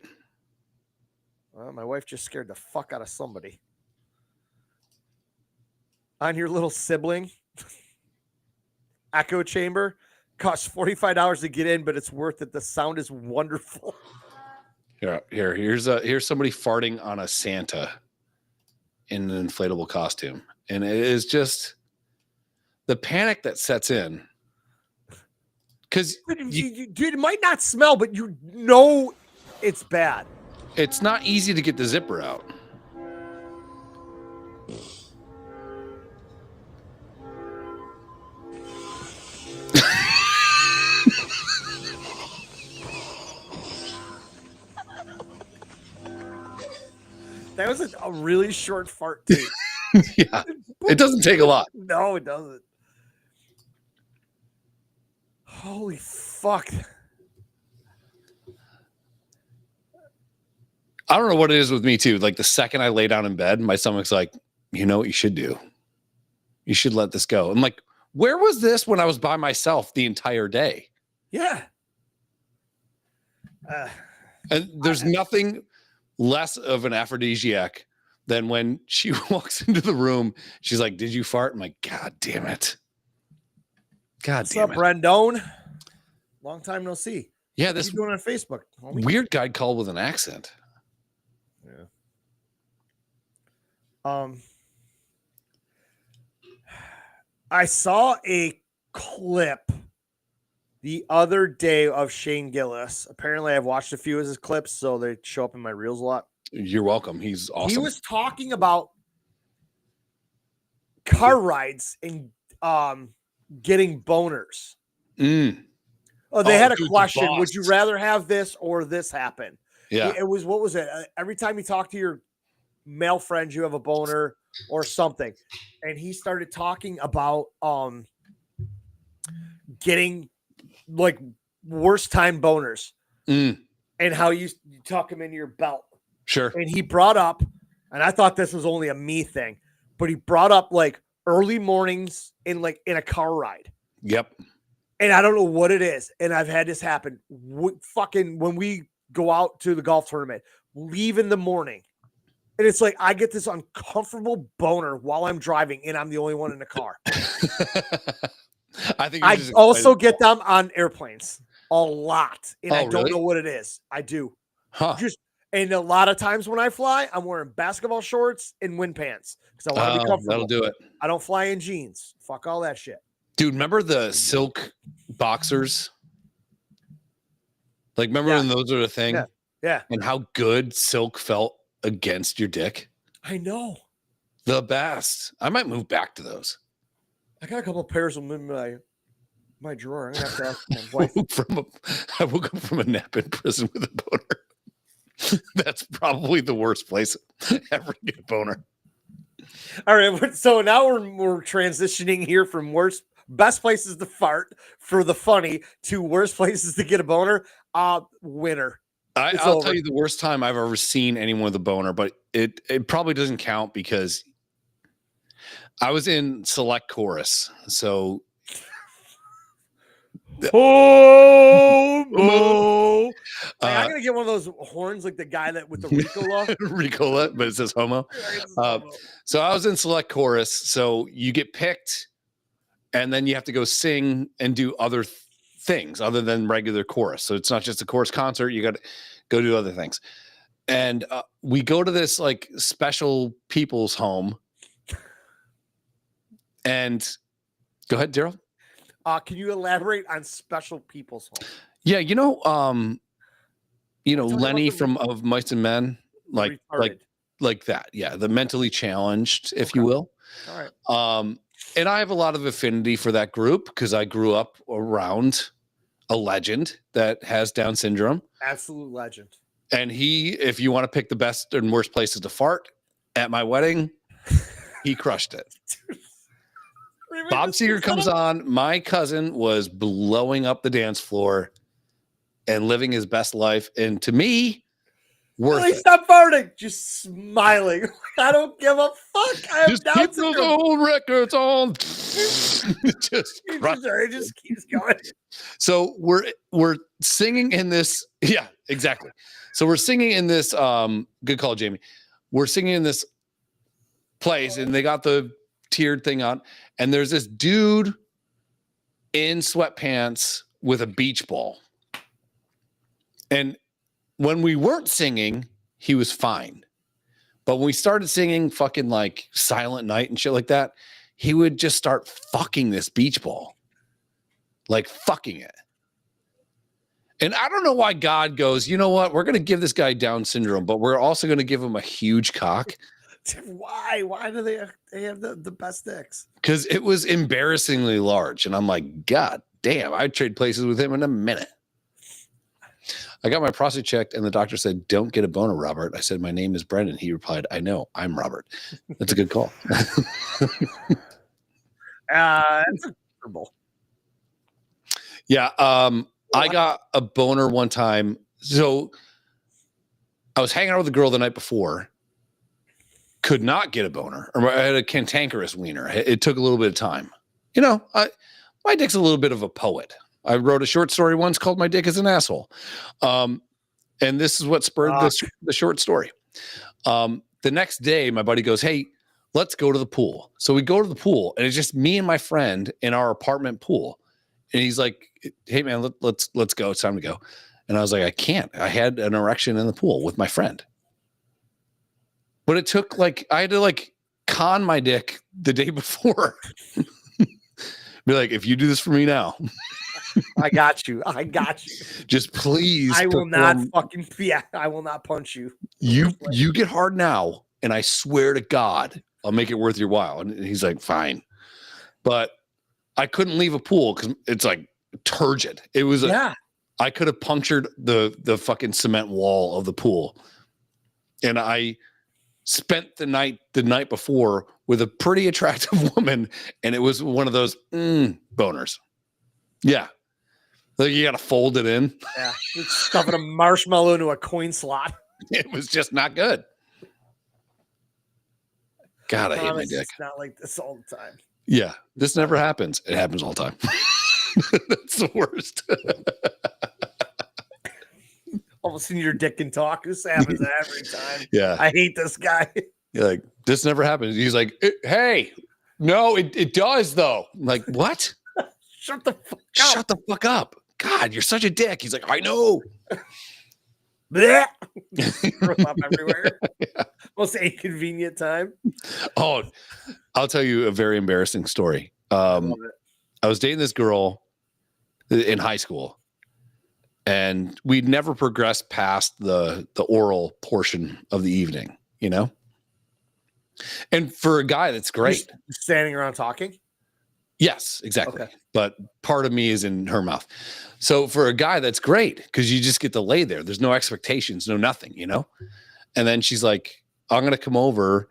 Well, my wife just scared the fuck out of somebody. On your little sibling echo chamber. Costs $45 to get in, but it's worth it. The sound is wonderful. Here's somebody farting on a Santa in an inflatable costume. And it is just the panic that sets in. Because dude, it might not smell, but you know it's bad. It's not easy to get the zipper out. That was a really short fart, too. Yeah. It doesn't take a lot. No, it doesn't. Holy fuck. I don't know what it is with me, too. Like, the second I lay down in bed, my stomach's like, you know what you should do? You should let this go. I'm like, where was this when I was by myself the entire day? Yeah. And there's nothing less of an aphrodisiac than when she walks into the room. She's like, did you fart? I'm like, God damn it. God What's damn up, it. Brandon? Long time no see. Yeah, What are this you doing on Facebook, homie? weird guy called with an accent. Yeah. I saw a clip the other day of Shane Gillis. Apparently, I've watched a few of his clips, so they show up in my reels a lot. You're welcome. He's awesome. He was talking about car rides and getting boners. Oh, they had a question. Would you rather have this or this happen? Yeah. It was, what was it? Every time you talk to your male friends, you have a boner or something. And he started talking about getting like worst time boners and how you tuck them into your belt. Sure. And he brought up, and I thought this was only a me thing, but he brought up like early mornings in a car ride. Yep. And I don't know what it is. And I've had this happen. When we go out to the golf tournament, leave in the morning. And it's like I get this uncomfortable boner while I'm driving, and I'm the only one in the car. I think I also get them on airplanes a lot, and I don't know what it is. I do. Huh. And a lot of times when I fly, I'm wearing basketball shorts and wind pants because I want to be comfortable. That'll do it. I don't fly in jeans. Fuck all that shit. Dude, remember the silk boxers? Like, remember when those were a thing? Yeah. And how good silk felt against your dick? I know. The best. I might move back to those. I got a couple of pairs of them in my drawer. I'm gonna have to ask my wife. I woke up from a nap in prison with a boner. That's probably the worst place ever to get a boner. All right, so now we're transitioning here from best places to fart for the funny to worst places to get a boner. Winner. I'll tell you the worst time I've ever seen anyone with a boner, but it probably doesn't count because I was in select chorus. So homo. I'm gonna get one of those horns like the guy that with the Ricola. Ricola, but it says homo. So I was in select chorus. So you get picked, and then you have to go sing and do other things other than regular chorus. So it's not just a chorus concert. You got to go do other things. And we go to this like special people's home. And go ahead, Daryl. Can you elaborate on special people's home? Yeah, Lenny about from Of Mice and Men, like that. Yeah, the mentally challenged, if you will. All right. And I have a lot of affinity for that group because I grew up around a legend that has Down syndrome. Absolute legend. And if you want to pick the best and worst places to fart at my wedding, he crushed it. Bob Seger comes on. My cousin was blowing up the dance floor and living his best life. And to me, worth it. Stop farting. Just smiling. I don't give a fuck. I have Just Down keep syndrome. those old records on. It just keeps going. So we're singing in this. Yeah, exactly. So we're singing in this. Good call, Jamie. We're singing in this place, and they got the tiered thing on, and there's this dude in sweatpants with a beach ball. And when we weren't singing, he was fine. But when we started singing fucking like Silent Night and shit like that, he would just start fucking this beach ball. Like fucking it. And I don't know why God goes, you know what? We're going to give this guy Down syndrome, but we're also going to give him a huge cock. Why? Why do they have the best dicks? Because it was embarrassingly large. And I'm like, God damn, I'd trade places with him in a minute. I got my prostate checked, and the doctor said, don't get a boner, Robert. I said, my name is Brendan. He replied, I know, I'm Robert. That's a good call. That's terrible. Yeah. I got a boner one time. So I was hanging out with a girl the night before, could not get a boner, or I had a cantankerous wiener. It took a little bit of time. My dick's a little bit of a poet. I wrote a short story once called My Dick is an Asshole. And this is what spurred the short story. The next day, my buddy goes, hey, let's go to the pool. So we go to the pool, and it's just me and my friend in our apartment pool. And he's like, hey, man, let's go. It's time to go. And I was like, I can't. I had an erection in the pool with my friend. But it took I had to con my dick the day before. Be like, if you do this for me now. I got you. Just please. I will not fucking. Yeah, I will not punch you. You get hard now, and I swear to God, I'll make it worth your while. And he's like, fine. But I couldn't leave a pool because it's like turgid. It was I could have punctured the fucking cement wall of the pool. And I spent the night before with a pretty attractive woman, and it was one of those boners. Yeah. Like you got to fold it in. Yeah. Stuffing a marshmallow into a coin slot. It was just not good. God, I hate my dick. It's not like this all the time. Yeah. This never happens. It happens all the time. That's the worst. All of a sudden your dick can talk. This happens every time. Yeah. I hate this guy. You're like, this never happens. He's like, hey, no, it does though. I'm like, what? Shut the fuck up. Shut the fuck up. God, you're such a dick. He's like, I know. Blech. Throw up everywhere. Yeah. Most inconvenient time. Oh, I'll tell you a very embarrassing story. I was dating this girl in high school, and we'd never progressed past the oral portion of the evening, And for a guy, that's great. Just standing around talking? Yes, exactly. Okay. But part of me is in her mouth. So for a guy, that's great because you just get to lay there. There's no expectations, no nothing, And then she's like, I'm going to come over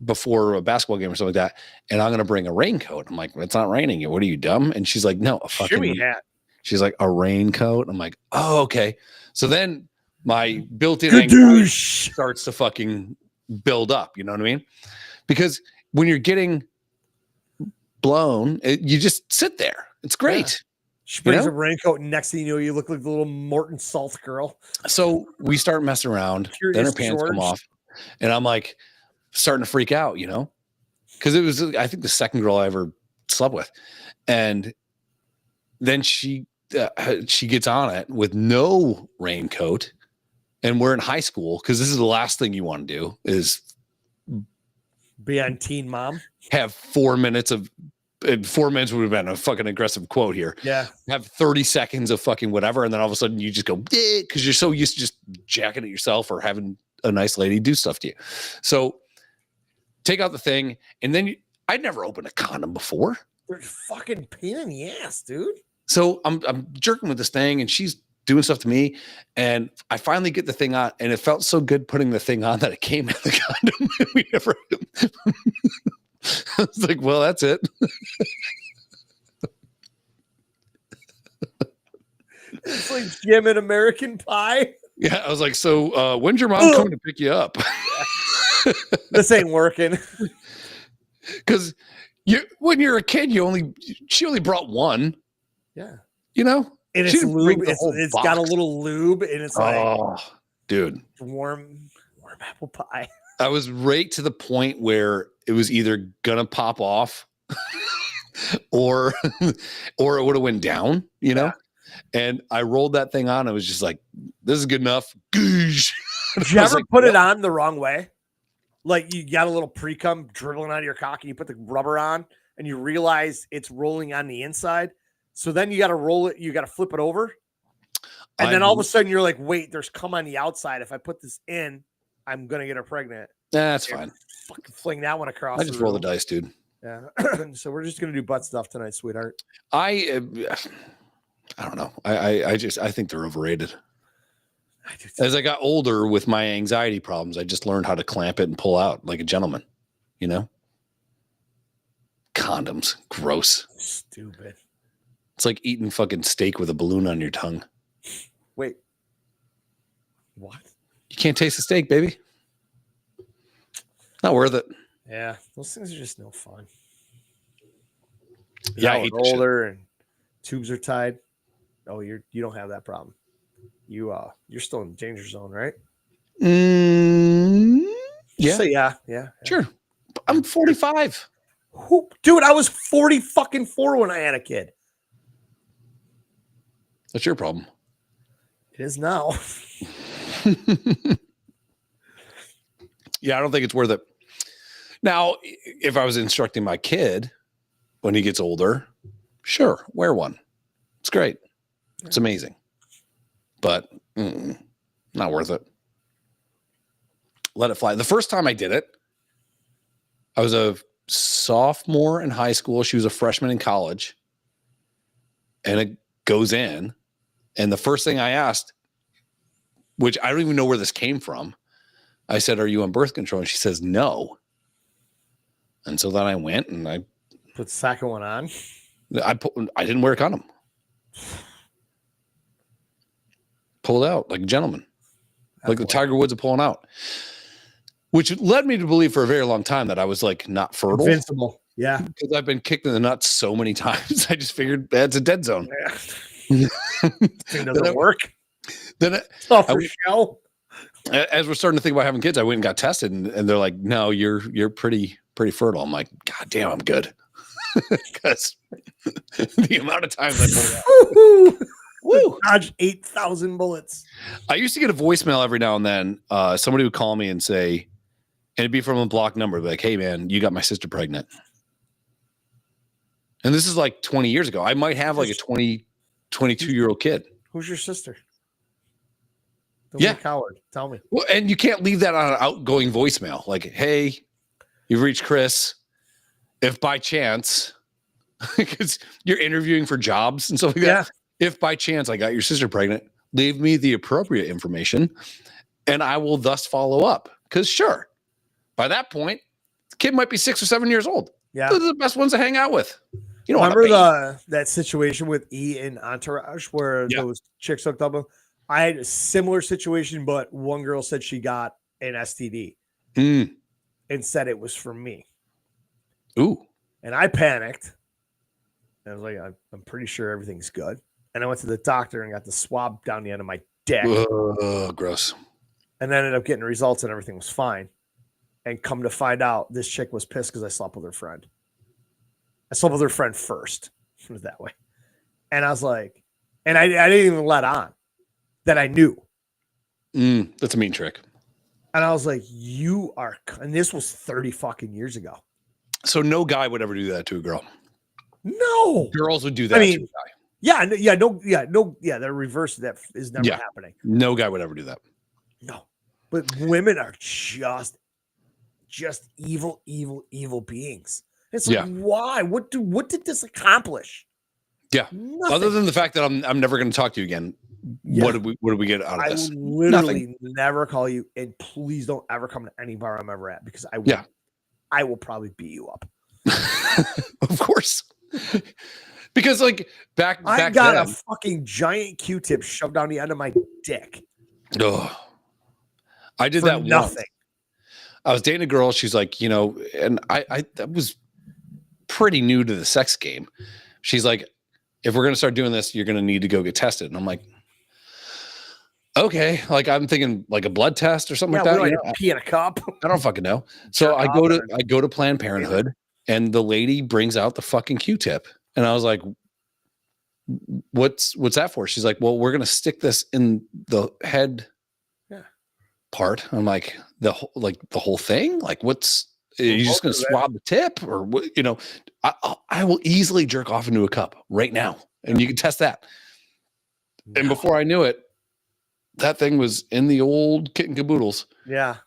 before a basketball game or something like that, and I'm going to bring a raincoat. I'm like, it's not raining. What are you, dumb? And she's like, no, a fucking shimmy hat. She's like, a raincoat? I'm like, oh, okay. So then my built-in anxiety starts to fucking build up. You know what I mean? Because when you're getting blown, you just sit there. It's great. Yeah. She brings a raincoat, and next thing you know, you look like the little Morton Salt girl. So we start messing around. Then her pants come off, and I'm like starting to freak out, because it was, I think, the second girl I ever slept with, and then she gets on it with no raincoat, and we're in high school, because this is the last thing you want to do is Be on Teen Mom. have 4 minutes of 4 minutes would have been a fucking aggressive quote here. Yeah. Have 30 seconds of fucking whatever, and then all of a sudden you just go because you're so used to just jacking at yourself or having a nice lady do stuff to you. So take out the thing, and then I'd never opened a condom before. They're fucking pain in the ass, dude. So I'm jerking with this thing, and she's doing stuff to me, and I finally get the thing on, and it felt so good putting the thing on that it came in the condom. We never. I was like, well, that's it. It's like Jim in American Pie. Yeah, I was like, so when's your mom coming to pick you up? This ain't working. Because when you're a kid, she only brought one. Yeah. You know? And She it's didn't bring lube. the whole It's got a box. little lube, and it's like Oh, dude. warm apple pie. I was right to the point where it was either gonna pop off or it would have went down, you know? And I rolled that thing on. I was just like, this is good enough. Goosh. Did you I was ever like, put it "Yep." on the wrong way? Like you got a little pre-cum dribbling out of your cock and you put the rubber on and you realize it's rolling on the inside. So then you got to roll it. You got to flip it over. And then all of a sudden you're like, wait, there's cum on the outside. If I put this in, I'm going to get her pregnant. That's fine. Fucking fling that one across. I just roll the dice, dude. Yeah. So we're just going to do butt stuff tonight, sweetheart. I don't know. I think they're overrated. As I got older with my anxiety problems, I just learned how to clamp it and pull out like a gentleman, you know? Condoms. Gross. Stupid. It's like eating fucking steak with a balloon on your tongue. Wait. What? You can't taste the steak, baby. Not worth it. Yeah. Those things are just no fun. Yeah, I Now hate we're that shit. older and tubes are tied. Oh, you don't have that problem. You're still in the danger zone, right? Yeah. So yeah. Sure. I'm 45. Dude, I was 40 fucking 4 when I had a kid. That's your problem. It is now. Yeah, I don't think it's worth it. Now, if I was instructing my kid when he gets older, sure, wear one. It's great. It's amazing. But not worth it. Let it fly. The first time I did it, I was a sophomore in high school. She was a freshman in college. And it goes in. And the first thing I asked, which I don't even know where this came from, I said, "Are you on birth control?" And she says, "No." And so then I went and I Put the second one on. I didn't wear a condom. Pulled out like a gentleman, like the Tiger Woods of pulling out, which led me to believe for a very long time that I was like not fertile. Invincible. Yeah. Because I've been kicked in the nuts so many times. I just figured that's a dead zone. Thing doesn't work. Then Oh, for show. as we're starting to think about having kids, I went and got tested, and they're like, "No, you're pretty fertile." I'm like, "God damn, I'm good," because the amount of times I pulled out. Woo! Dodged 8,000 bullets. I used to get a voicemail every now and then. Somebody would call me and say, and it'd be from a blocked number, like, "Hey man, you got my sister pregnant." And this is like 20 years ago. I might have like a 22-year-old kid. Who's your sister? Don't Yeah. be a coward. Tell me. Well, and you can't leave that on an outgoing voicemail. Like, "Hey, you've reached Chris. If by chance," because you're interviewing for jobs and stuff like that. If by chance I got your sister pregnant, leave me the appropriate information and I will thus follow up. Because sure, by that point, the kid might be 6 or 7 years old. Yeah. Those are the best ones to hang out with. You don't Remember that situation with E in Entourage where Yeah. those chicks hooked up with? I had a similar situation, but one girl said she got an STD and said it was for me. Ooh. And I panicked. I was like, I'm pretty sure everything's good. And I went to the doctor and got the swab down the end of my dick. Gross. And then ended up getting results and everything was fine. And come to find out, this chick was pissed because I slept with her friend. I slept with her friend first. It was that way. And I was like, and I didn't even let on that I knew. That's a mean trick. And I was like, and this was 30 fucking years ago. So no guy would ever do that to a girl. No. Girls would do that to a guy. The reverse of that is never happening. No guy would ever do that. No. But women are just evil beings. It's like, why? What did this accomplish? Yeah. Nothing. Other than the fact that I'm never going to talk to you again. Yeah. What did we get out of this? I will literally never call you, and please don't ever come to any bar I'm ever at, because I will probably beat you up. Of course. Because like back I got then, a fucking giant Q-tip shoved down the end of my dick. Oh, I did for that nothing. once. I was dating a girl. She's like, and I was pretty new to the sex game. She's like, if we're going to start doing this, you're going to need to go get tested. And I'm like, okay. Like I'm thinking like a blood test or something like that. Pee in a cup. I don't fucking know. So I go to Planned Parenthood, and the lady brings out the fucking Q-tip. And I was like, what's that for? She's like, well, we're going to stick this in the head part. I'm like, the whole thing? Like, are you just going to swab the tip, or what? I will easily jerk off into a cup right now, and you can test that. And before I knew it, that thing was in the old kit and caboodles. Yeah.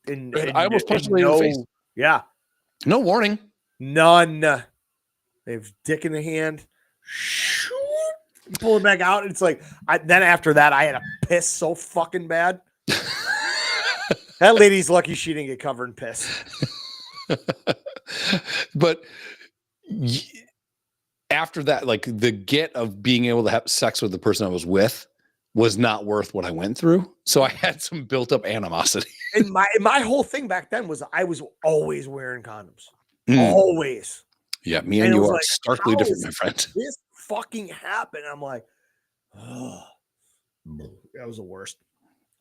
And I almost punched the lady in the face. Yeah. No warning. None. They have dick in the hand. You pull it back out. And it's like, then after that, I had to piss so fucking bad. That lady's lucky she didn't get covered in piss. But after that, like the get of being able to have sex with the person I was with was not worth what I went through. So I had some built up animosity. And my whole thing back then was I was always wearing condoms. Always. Yeah, me and you are starkly different, my friend. This fucking happened. I'm like, oh, that was the worst.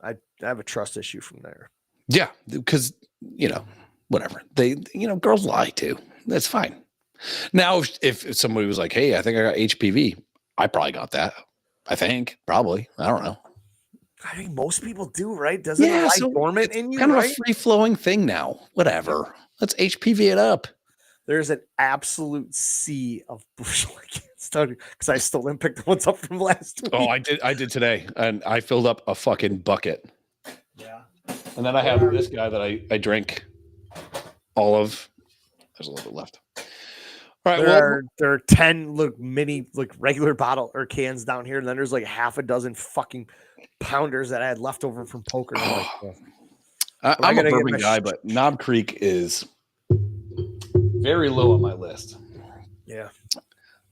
I have a trust issue from there. Yeah, because whatever. They girls lie too. That's fine. Now if somebody was like, hey, I think I got HPV, I probably got that. I think probably. I don't know. I think most people do, right? Doesn't it lie dormant in you? Kind of right? a free flowing thing now. Whatever. Let's HPV it up. There's an absolute sea of bush light because I still didn't pick the ones up from last week. Oh, I did today, and I filled up a fucking bucket. Yeah. And then I have this guy that I drink all of. There's a little bit left. All right. There are 10 mini regular bottle or cans down here, and then there's like half a dozen fucking pounders that I had left over from poker. I'm a bourbon guy, but Knob Creek is very low on my list. Yeah.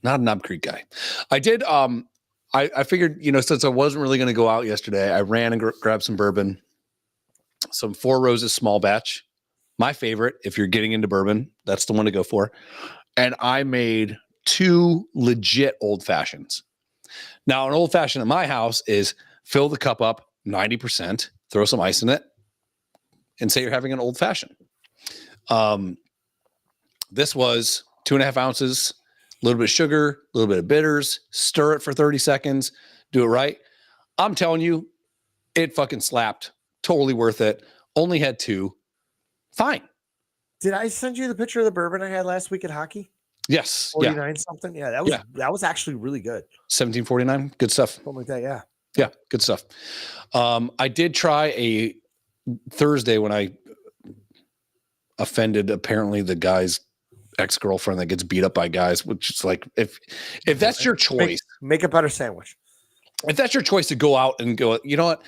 Not a Knob Creek guy. I did. I figured, since I wasn't really going to go out yesterday, I ran and grabbed some bourbon, some Four Roses small batch. My favorite, if you're getting into bourbon, that's the one to go for. And I made 2 legit old fashions. Now, an old fashioned at my house is fill the cup up 90%, throw some ice in it, and say you're having an old fashioned. This was 2.5 ounces, a little bit of sugar, a little bit of bitters, stir it for 30 seconds, do it right. I'm telling you, it fucking slapped. Totally worth it. Only had 2. Fine. Did I send you the picture of the bourbon I had last week at hockey? Yes. 49 something. Yeah, that was actually really good. 1749. Good stuff. Something like that. Yeah. Yeah, good stuff. I did try a Thursday when I offended apparently the guy's ex-girlfriend that gets beat up by guys, which is like if that's your choice, make a better sandwich. If that's your choice to go out and go, you know what?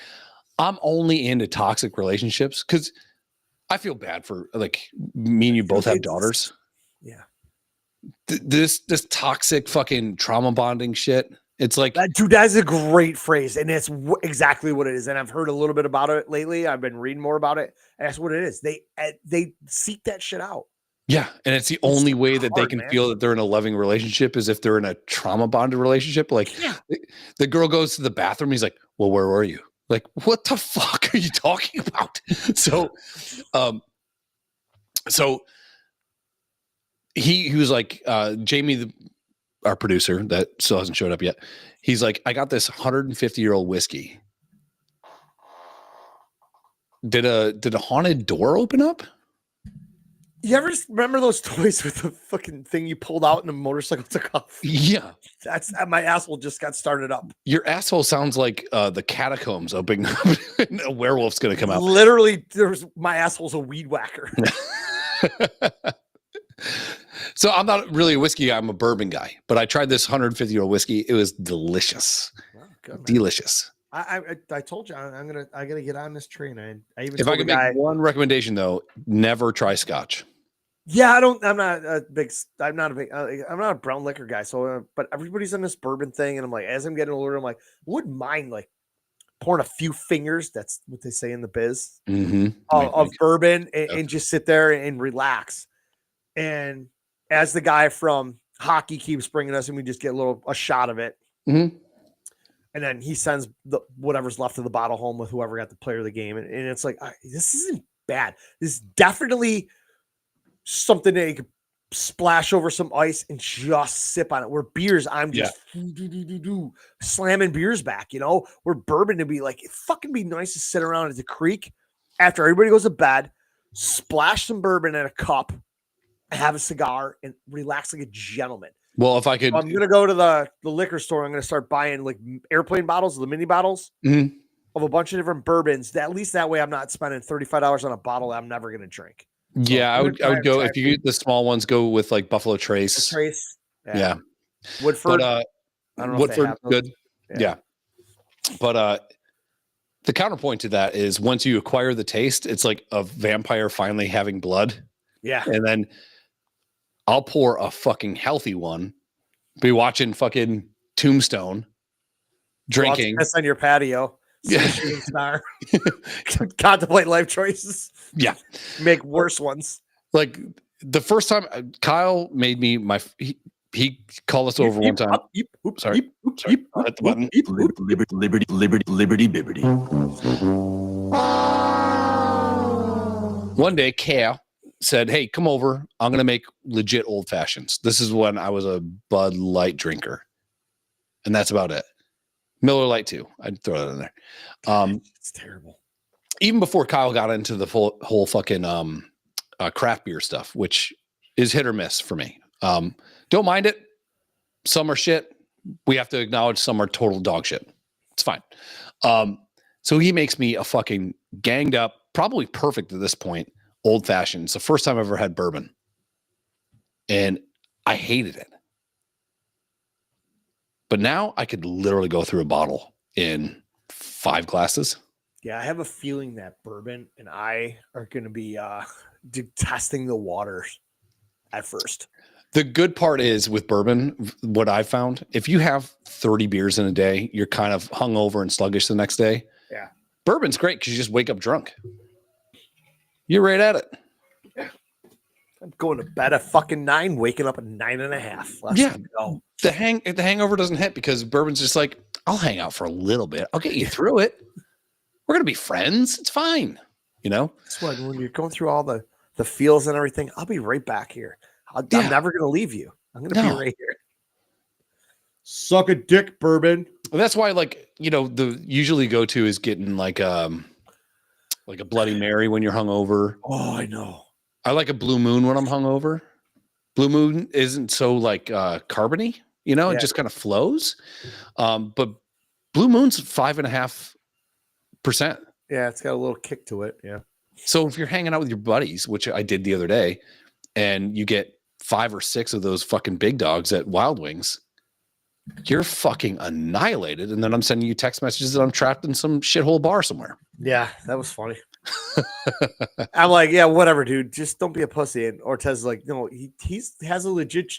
I'm only into toxic relationships because I feel bad for me and you both have daughters. Yeah. This toxic fucking trauma bonding shit. It's like that, dude, that's a great phrase. And it's exactly what it is. And I've heard a little bit about it lately. I've been reading more about it. And that's what it is. They seek that shit out. Yeah. And it's the only way that they can feel that they're in a loving relationship is if they're in a trauma bonded relationship. Like the girl goes to the bathroom. He's like, well, where were you? Like, what the fuck are you talking about? So he was like, Jamie, our producer that still hasn't showed up yet. He's like, I got this 150-year-old whiskey. Did a haunted door open up? You ever remember those toys with the fucking thing you pulled out and the motorcycle took off? Yeah. That's my asshole just got started up. Your asshole sounds like the catacombs opening up and a werewolf's going to come out. Literally, my asshole's a weed whacker. So I'm not really a whiskey guy. I'm a bourbon guy. But I tried this 150-year-old whiskey. It was delicious. Oh, good, Delicious. I told you I gotta get on this train. I even If I could make one recommendation though, never try scotch. Yeah, I'm not a brown liquor guy. So, but everybody's on this bourbon thing, and I'm like, as I'm getting older, I'm like, wouldn't mind like pouring a few fingers. That's what they say in the biz of bourbon, and just sit there and relax. And as the guy from hockey keeps bringing us, and we just get a shot of it, and then he sends whatever's left of the bottle home with whoever got the player of the game, and it's like, this isn't bad. This is definitely something that you could splash over some ice and just sip on it. Where beers, I'm just slamming beers back, where bourbon to be like, it fucking be nice to sit around at the creek after everybody goes to bed, splash some bourbon in a cup, have a cigar, and relax like a gentleman. Well, if I could, I'm gonna go to the liquor store. I'm gonna start buying like airplane bottles, the mini bottles of a bunch of different bourbons. At least that way I'm not spending $35 on a bottle that I'm never gonna drink. Yeah, I would go if you get the small ones. Go with like Buffalo Trace. Yeah. Woodford. But, I don't know Woodford, if they have good. Yeah. But the counterpoint to that is once you acquire the taste, it's like a vampire finally having blood. Yeah. And then I'll pour a fucking healthy one. Be watching fucking Tombstone, drinking. Piss on your patio. Yeah. Shooting star. Contemplate life choices. Yeah. Make worse ones. Like the first time Kyle made me he called us over one time. Sorry. Hit the button. Liberty. One day, Kale said, "Hey, come over. I'm going to make legit old fashions." This is when I was a Bud Light drinker. And that's about it. Miller Lite too. I'd throw that in there. It's terrible. Even before Kyle got into the whole fucking craft beer stuff, which is hit or miss for me. Don't mind it. Some are shit. We have to acknowledge some are total dog shit. It's fine. So he makes me a fucking ganged up, probably perfect at this point, old fashioned. It's the first time I've ever had bourbon. And I hated it. But now I could literally go through a bottle in 5 glasses. Yeah, I have a feeling that bourbon and I are going to be testing the waters at first. The good part is with bourbon, what I found, if you have 30 beers in a day, you're kind of hungover and sluggish the next day. Yeah. Bourbon's great because you just wake up drunk. You're right at it. Yeah. I'm going to bed at fucking 9, waking up at 9.5. Yeah. The hangover doesn't hit because bourbon's just like, I'll hang out for a little bit. I'll get you through it. We're going to be friends. It's fine. That's what, when you're going through all the feels and everything, I'll be right back here. I'm never going to leave you. I'm going to be right here. Suck a dick, bourbon. Well, that's why, the usually go to is getting like a Bloody Mary when you're hungover. Oh, I know. I like a Blue Moon when I'm hungover. Blue Moon isn't so carbony, it just kind of flows. But Blue Moon's 5.5%. Yeah, it's got a little kick to it. Yeah. So if you're hanging out with your buddies, which I did the other day, and you get 5 or 6 of those fucking big dogs at Wild Wings, you're fucking annihilated. And then I'm sending you text messages that I'm trapped in some shithole bar somewhere. Yeah, that was funny. I'm like, yeah, whatever, dude. Just don't be a pussy. And Ortez is like, no, he has a legit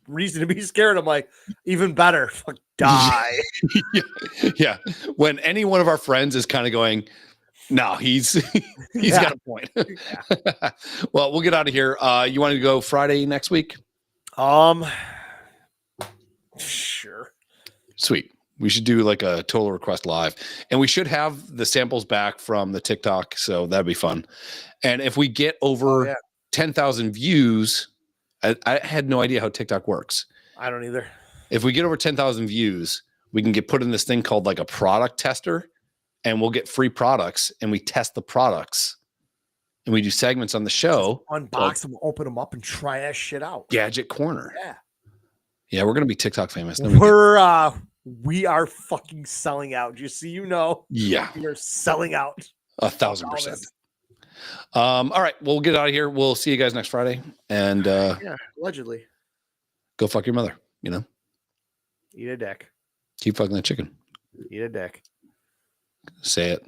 reason to be scared. I'm like, even better. Fuck, die. Yeah. When any one of our friends is kind of going, no, he's got a point. Well, we'll get out of here. You want to go Friday next week? Sure. Sweet. We should do like a Total Request Live, and we should have the samples back from the TikTok. So that'd be fun. And if we get over 10,000 views, I had no idea how TikTok works. I don't either. If we get over 10,000 views, we can get put in this thing called like a product tester. and we'll get free products and we test the products and we do segments on the show. Just unbox them, open them up, and try that shit out. Gadget Corner. Yeah. Yeah, we're gonna be TikTok famous. We are fucking selling out. Just so you know. Yeah. We are selling out. 1,000%. All right, we'll get out of here. We'll see you guys next Friday. And Yeah, allegedly. go fuck your mother, Eat a dick. Keep fucking that chicken. Eat a dick. Say it.